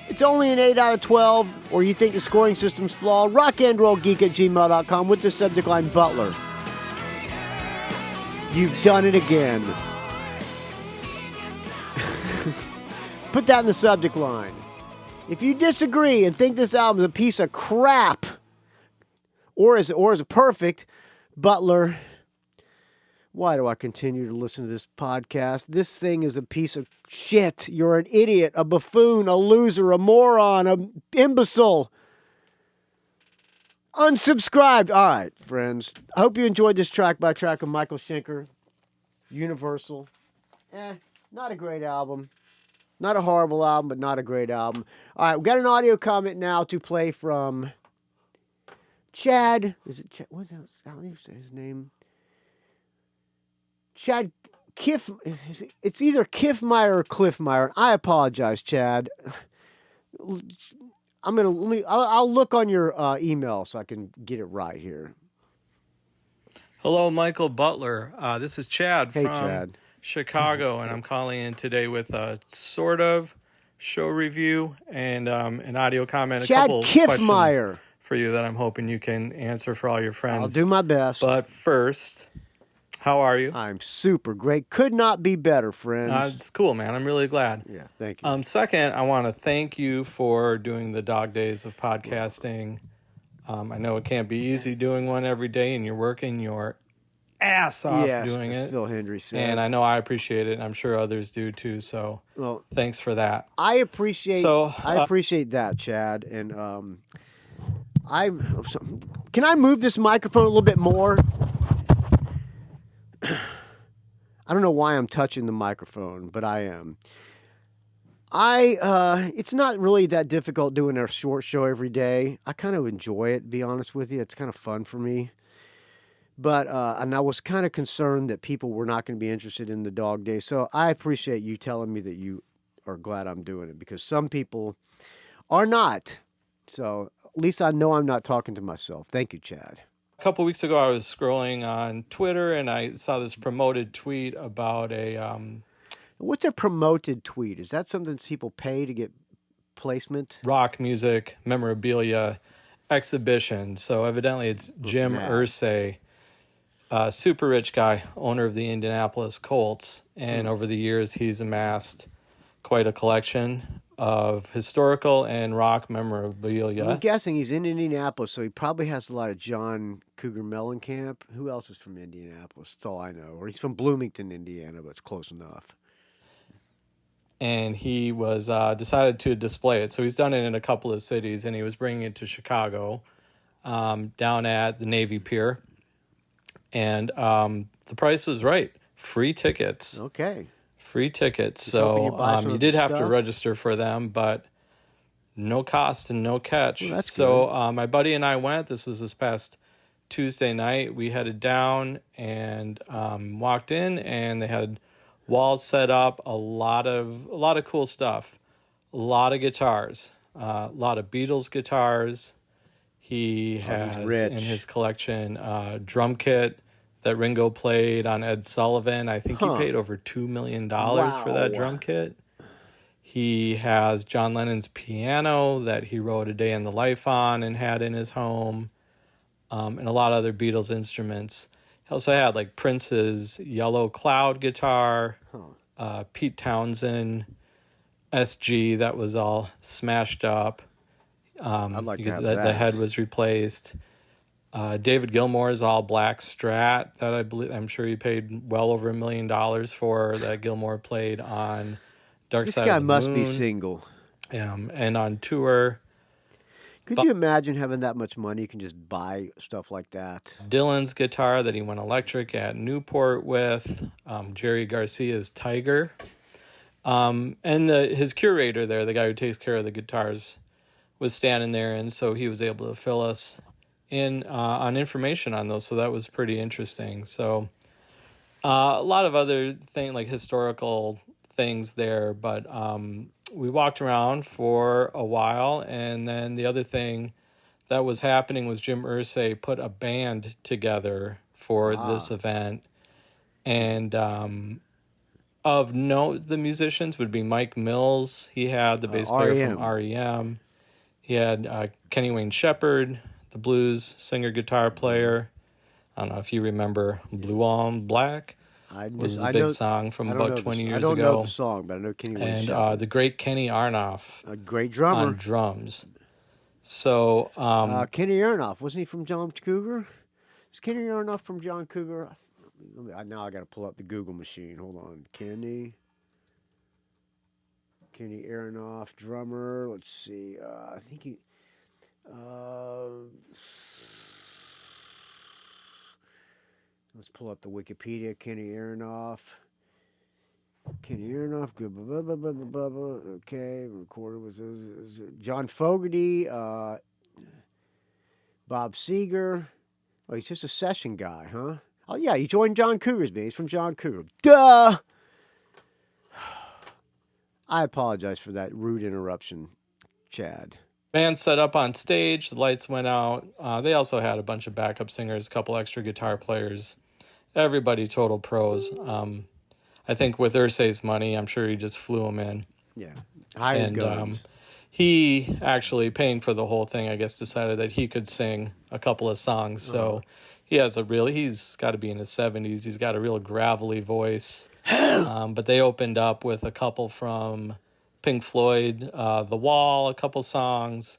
It's only an 8 out of 12, or you think the scoring system's flawed? rockandrollgeek@gmail.com with the subject line Butler. You've done it again. Put that in the subject line. If you disagree and think this album is a piece of crap, or is perfect, Butler, why do I continue to listen to this podcast? This thing is a piece of shit. You're an idiot, a buffoon, a loser, a moron, an imbecile. Unsubscribed. All right, friends. I hope you enjoyed this track by track of Michael Schenker. Universal. Not a great album. Not a horrible album, but not a great album. All right, we got an audio comment now to play from Chad. Is it Chad? What's that? I don't even say his name. Chad Kiff. It's either Kiffmeyer or Cliffmeyer. I apologize, Chad. I'll look on your email so I can get it right here. Hello, Michael Butler. This is Chad Hey, from Chad. Chicago, and I'm calling in today with a sort of show review and an audio comment. Chad a couple Kiffmeyer. questions for you that I'm hoping you can answer for all your friends. I'll do my best. But first, how are you? I'm super great. Could not be better, friends. It's cool, man. I'm really glad. Yeah, thank you. Second, I want to thank you for doing the dog days of podcasting. I know it can't be easy doing one every day, and you're working your ass off doing as it. Phil Hendry says. And I know I appreciate it, and I'm sure others do too. So, thanks for that. I appreciate that, Chad. And can I move this microphone a little bit more? I don't know why I'm touching the microphone, but I am. It's not really that difficult doing a short show every day. I kind of enjoy it, to be honest with you. It's kind of fun for me. But, and I was kind of concerned that people were not going to be interested in the dog day. So I appreciate you telling me that you are glad I'm doing it, because some people are not. So at least I know I'm not talking to myself. Thank you, Chad. A couple weeks ago, I was scrolling on Twitter, and I saw this promoted tweet about What's a promoted tweet? Is that something people pay to get placement? Rock music memorabilia exhibition. So evidently it's Jim Irsay, super rich guy, owner of the Indianapolis Colts. And over the years, he's amassed quite a collection of historical and rock memorabilia. I'm guessing he's in Indianapolis, so he probably has a lot of John Cougar Mellencamp. Who else is from Indianapolis? That's all I know. Or he's from Bloomington, Indiana, but it's close enough. And he was decided to display it. So he's done it in a couple of cities, and he was bringing it to Chicago, down at the Navy Pier. And the price was right. Free tickets. Okay. Free tickets. Just So hoping you buy some you of did the have to stuff. register for them, but no cost and no catch. Well, that's so my buddy and I went. This was this past Tuesday night. We headed down and walked in, and they had walls set up, a lot of cool stuff, a lot of guitars, a lot of Beatles guitars. He has rich. in his collection a drum kit that Ringo played on Ed Sullivan. I think he paid over $2 million for that drum kit. He has John Lennon's piano that he wrote A Day in the Life on and had in his home, and a lot of other Beatles instruments. He also had like Prince's Yellow Cloud guitar, Pete Townsend SG that was all smashed up. I'd like to have that. The head was replaced. David Gilmour's all black Strat that I'm sure he paid well over $1 million for, that Gilmour played on Dark This Side guy of the must Moon. be single. And on tour. Could you imagine having that much money? You can just buy stuff like that. Dylan's guitar that he went electric at Newport with, Jerry Garcia's Tiger. And his curator there, the guy who takes care of the guitars, was standing there, and so he was able to fill us in on information on those, so that was pretty interesting. So a lot of other things, like historical things there, but we walked around for a while, and then the other thing that was happening was Jim Irsay put a band together for this event, and of note, the musicians would be Mike Mills. He had the bass player from REM. He had Kenny Wayne Shepherd, the blues singer guitar player. I don't know if you remember Blue on Black. Was a big song from about 20 years ago. I don't know the song, but I know Kenny Wayne Shepherd. And the great Kenny Aronoff. A great drummer. On drums. So... Kenny Aronoff, wasn't he from John Cougar? Is Kenny Aronoff from John Cougar? Now I got to pull up the Google machine. Hold on. Kenny Aronoff, drummer. Let's see. I think he... let's pull up the Wikipedia. Kenny Aronoff. Okay, recorded was John Fogerty, Bob Seger. Oh, he's just a session guy, huh? Oh yeah, he joined John Cougar's band. He's from John Cougar. Duh. I apologize for that rude interruption, Chad. Band set up on stage. The lights went out. They also had a bunch of backup singers, a couple extra guitar players. Everybody total pros. I think with Irsay's money, I'm sure he just flew them in. Yeah. Hired guns. He actually, paying for the whole thing, I guess, decided that he could sing a couple of songs. So he's got to be in his 70s. He's got a real gravelly voice. But they opened up with a couple from Pink Floyd, The Wall, a couple songs.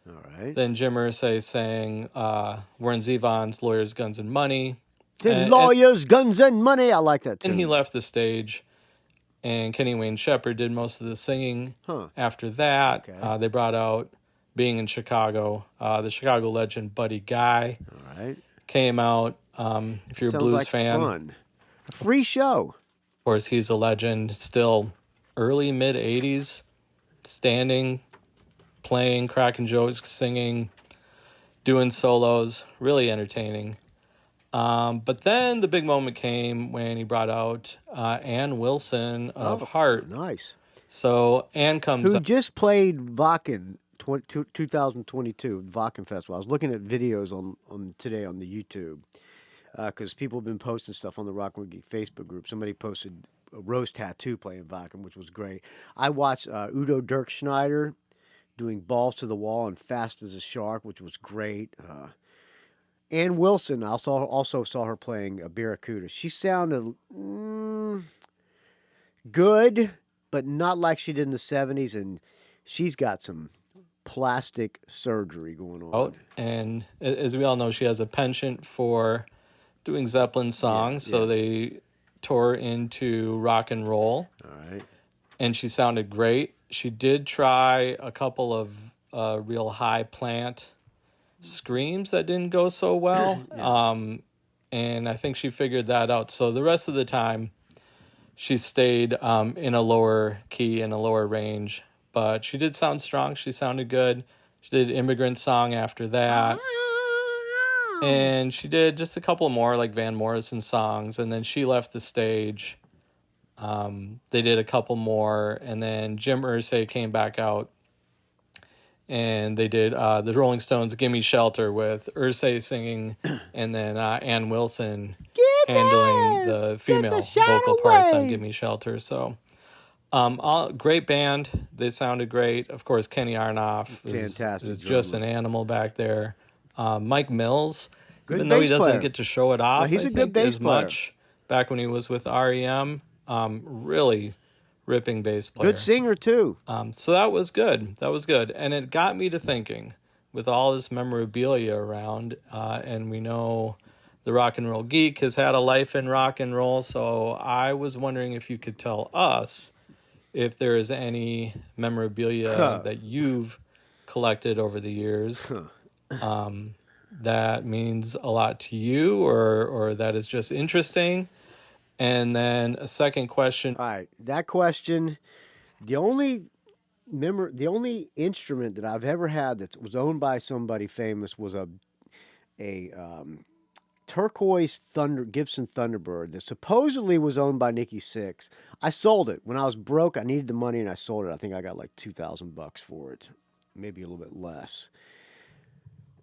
All right. Then Jim Irsay sang Warren Zevon's Lawyers, Guns, and Money. Lawyers, Guns, and Money. I like that, too. And he left the stage, and Kenny Wayne Shepherd did most of the singing. After that, they brought out Being in Chicago. The Chicago legend Buddy Guy came out. If you're a blues fan. Fun. A free show. Of course, he's a legend. Still early, mid-'80s, standing, playing, cracking jokes, singing, doing solos. Really entertaining. But then the big moment came when he brought out Ann Wilson of Heart. Nice. So Ann comes Who just played Wacken 2022, Wacken Festival. I was looking at videos on today on the YouTube because people have been posting stuff on the Rock and Geek Facebook group. Somebody posted a Rose Tattoo playing Wacken, which was great. I watched Udo Dirk Schneider doing Balls to the Wall and Fast as a Shark, which was great. Ann Wilson, I also saw her playing Barracuda. She sounded good, but not like she did in the 70s, and she's got some plastic surgery going on. And as we all know, she has a penchant for doing Zeppelin songs, so they tore into rock and roll. All right. And she sounded great. She did try a couple of real high plant screams that didn't go so well. And I think she figured that out. So the rest of the time, she stayed in a lower key, in a lower range. But she did sound strong. She sounded good. She did Immigrant Song after that. And she did just a couple more, like Van Morrison songs. And then she left the stage. They did a couple more. And then Jim Irsay came back out. And they did the Rolling Stones' Gimme Shelter with Irsay singing and then Ann Wilson handling the female vocal parts on Gimme Shelter. So great band. They sounded great. Of course, Kenny Aronoff is just an animal back there. Mike Mills, Good even though he bass doesn't player. get to show it off, he's I a good think, bass as player. much back when he was with REM. Really ripping bass player. Good singer too. So that was good. That was good. And it got me to thinking, with all this memorabilia around, and we know the Rock and Roll Geek has had a life in rock and roll, so I was wondering if you could tell us if there is any memorabilia that you've collected over the years that means a lot to you, or that is just interesting. And then a second question. All right, that question. The only instrument that I've ever had that was owned by somebody famous was a turquoise Gibson Thunderbird that supposedly was owned by Nikki Sixx. I sold it when I was broke. I needed the money and I sold it. I think I got like $2,000 for it, maybe a little bit less.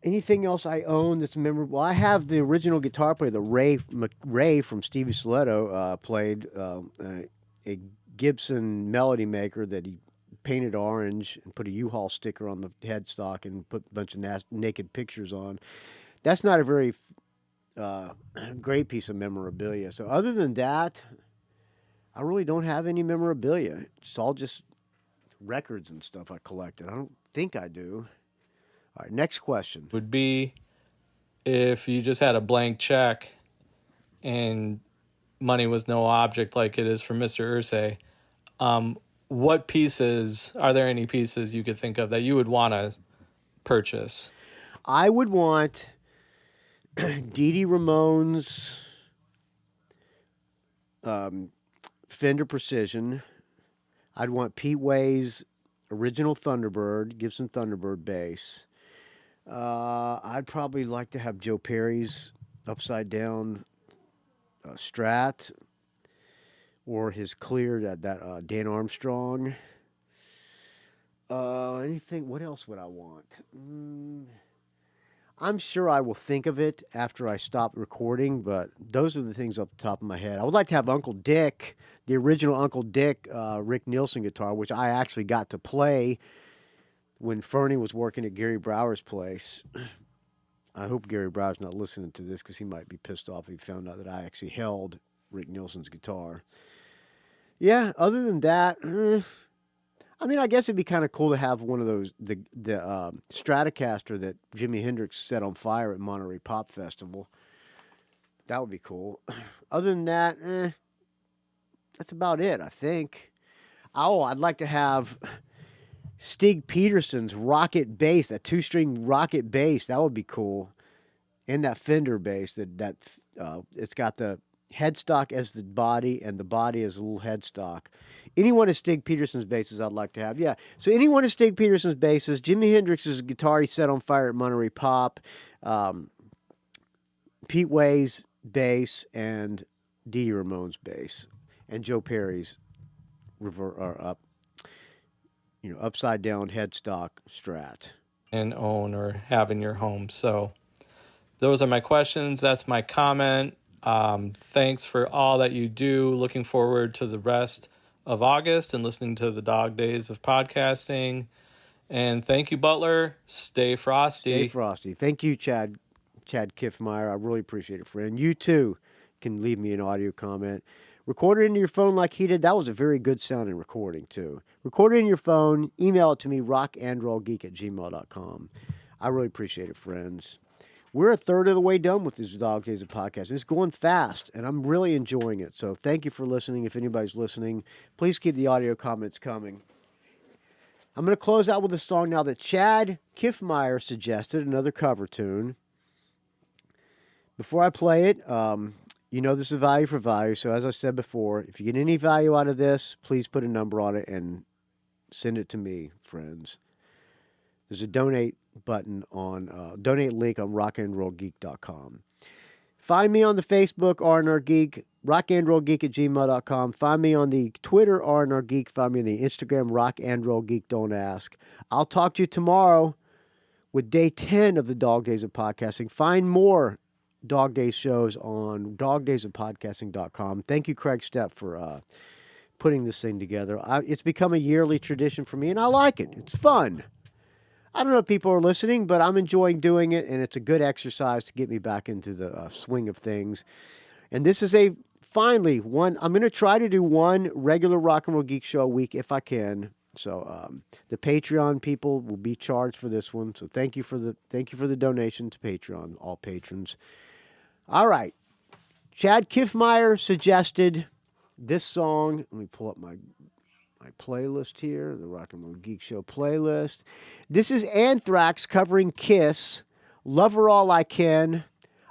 Anything else I own that's memorable? I have the original guitar player, the Ray from Stevie Stiletto, played a Gibson Melody Maker that he painted orange and put a U-Haul sticker on the headstock and put a bunch of naked pictures on. That's not a very great piece of memorabilia. So other than that, I really don't have any memorabilia. It's all just records and stuff I collected. I don't think I do. All right, next question. Would be if you just had a blank check and money was no object like it is for Mr. Irsay, what pieces, are there any pieces you could think of that you would want to purchase? I would want Dee Dee Ramone's Fender Precision. I'd want Pete Way's original Thunderbird, Gibson Thunderbird bass. I'd probably like to have Joe Perry's upside down Strat, or his clear that Dan Armstrong. Anything? What else would I want? I'm sure I will think of it after I stop recording, but those are the things off the top of my head. I would like to have Uncle Dick, the original Uncle Dick Rick Nielsen guitar, which I actually got to play when Fernie was working at Gary Brower's place. I hope Gary Brower's not listening to this because he might be pissed off if he found out that I actually held Rick Nielsen's guitar. Yeah, other than that, I mean, I guess it'd be kind of cool to have one of those, the Stratocaster that Jimi Hendrix set on fire at Monterey Pop Festival. That would be cool. Other than that, that's about it, I think. Oh, I'd like to have Stig Peterson's Rocket bass, that 2-string Rocket bass. That would be cool. And that Fender bass that it's got the headstock as the body and the body as a little headstock. Any one of Stig Peterson's basses I'd like to have. Yeah. So any one of Stig Peterson's basses, Jimi Hendrix's guitar he set on fire at Monterey Pop, Pete Way's bass, and Dee Dee Ramone's bass, and Joe Perry's upside down headstock Strat. And own or have in your home. So those are my questions. That's my comment. Thanks for all that you do. Looking forward to the rest of August and listening to the dog days of podcasting. And thank you, Butler. Stay frosty. Stay frosty. Thank you, Chad Kiffmeyer. I really appreciate it, friend. You, too, can leave me an audio comment. Record it into your phone like he did. That was a very good sounding recording, too. Record it in your phone. Email it to me, rockandrollgeek@gmail.com. I really appreciate it, friends. We're a third of the way done with this Dog Days of Podcast. It's going fast, and I'm really enjoying it. So thank you for listening. If anybody's listening, please keep the audio comments coming. I'm going to close out with a song now that Chad Kiffmeyer suggested, another cover tune. Before I play it, you know this is value for value. So as I said before, if you get any value out of this, please put a number on it and send it to me, friends. There's a donate button on donate link on rockandrollgeek.com. Find me on the Facebook R&R Geek, rockandrollgeek@gmail.com. Find me on the Twitter R&R Geek. Find me on the Instagram rockandrollgeek. Don't ask. I'll talk to you tomorrow with day 10 of the Dog Days of Podcasting. Find more Dog Days shows on dogdaysofpodcasting.com. Thank you, Craig Stepp, for putting this thing together. It's become a yearly tradition for me, and I like it. It's fun. I don't know if people are listening, but I'm enjoying doing it, and it's a good exercise to get me back into the swing of things. And this is finally one. I'm going to try to do one regular Rock and Roll Geek show a week if I can. So the Patreon people will be charged for this one. So thank you for the donation to Patreon, all patrons. All right, Chad Kiffmeyer suggested this song. Let me pull up my playlist here, the Rock and Roll Geek Show playlist. This is Anthrax covering Kiss, Love Her All I Can,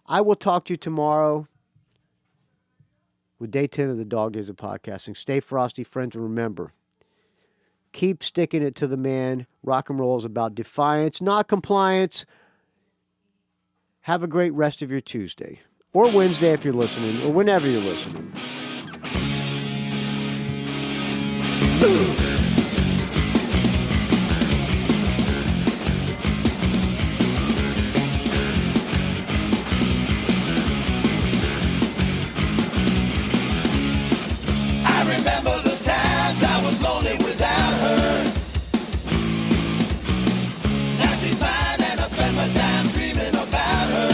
I Will Talk to You Tomorrow, with day 10 of the Dog Days of Podcasting. Stay frosty, friends, and remember, keep sticking it to the man. Rock and roll is about defiance, not compliance. Have a great rest of your Tuesday, or Wednesday if you're listening, or whenever you're listening. I remember the times I was lonely without her. Now she's mine and I spend my time dreaming about her.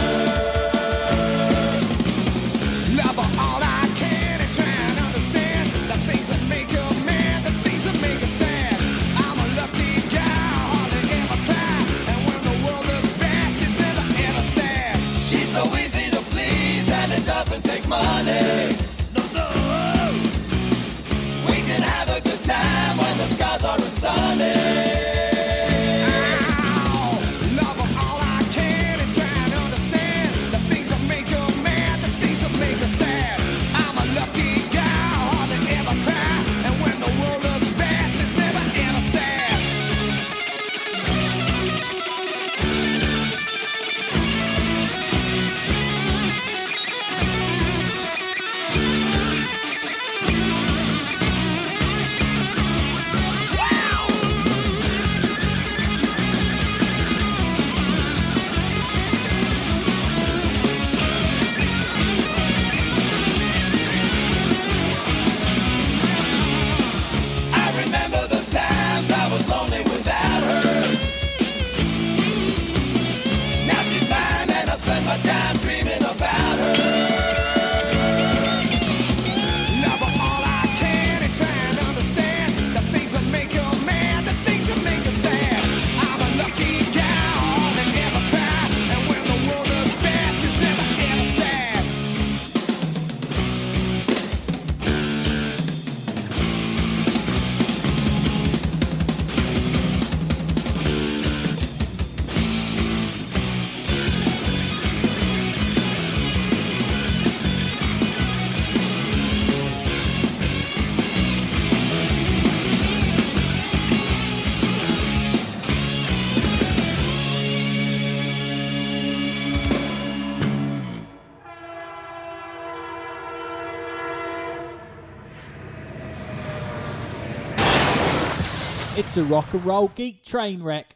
Love her all I can and try and understand the things that make her mad, the things that make her sad. I'm a lucky guy, hardly ever cry, and when the world looks bad, she's never ever sad. She's so easy to please and it doesn't take money. We can have a good time when the skies are sunny. Love her all I can and try and understand the things that make her mad, the things that make her sad. I'm a lucky guy, hardly ever cry, and when the world looks bad, she's never ever sad. I remember the times I was lonely without her. Now she's mine and I spend my time dreaming about her. Love her all I can and try and understand the things that make her mad, the things that make her sad. I'm a lucky guy, hardly ever cry, and when the world looks bad, she's never ever sad. It's a rock and roll geek train wreck.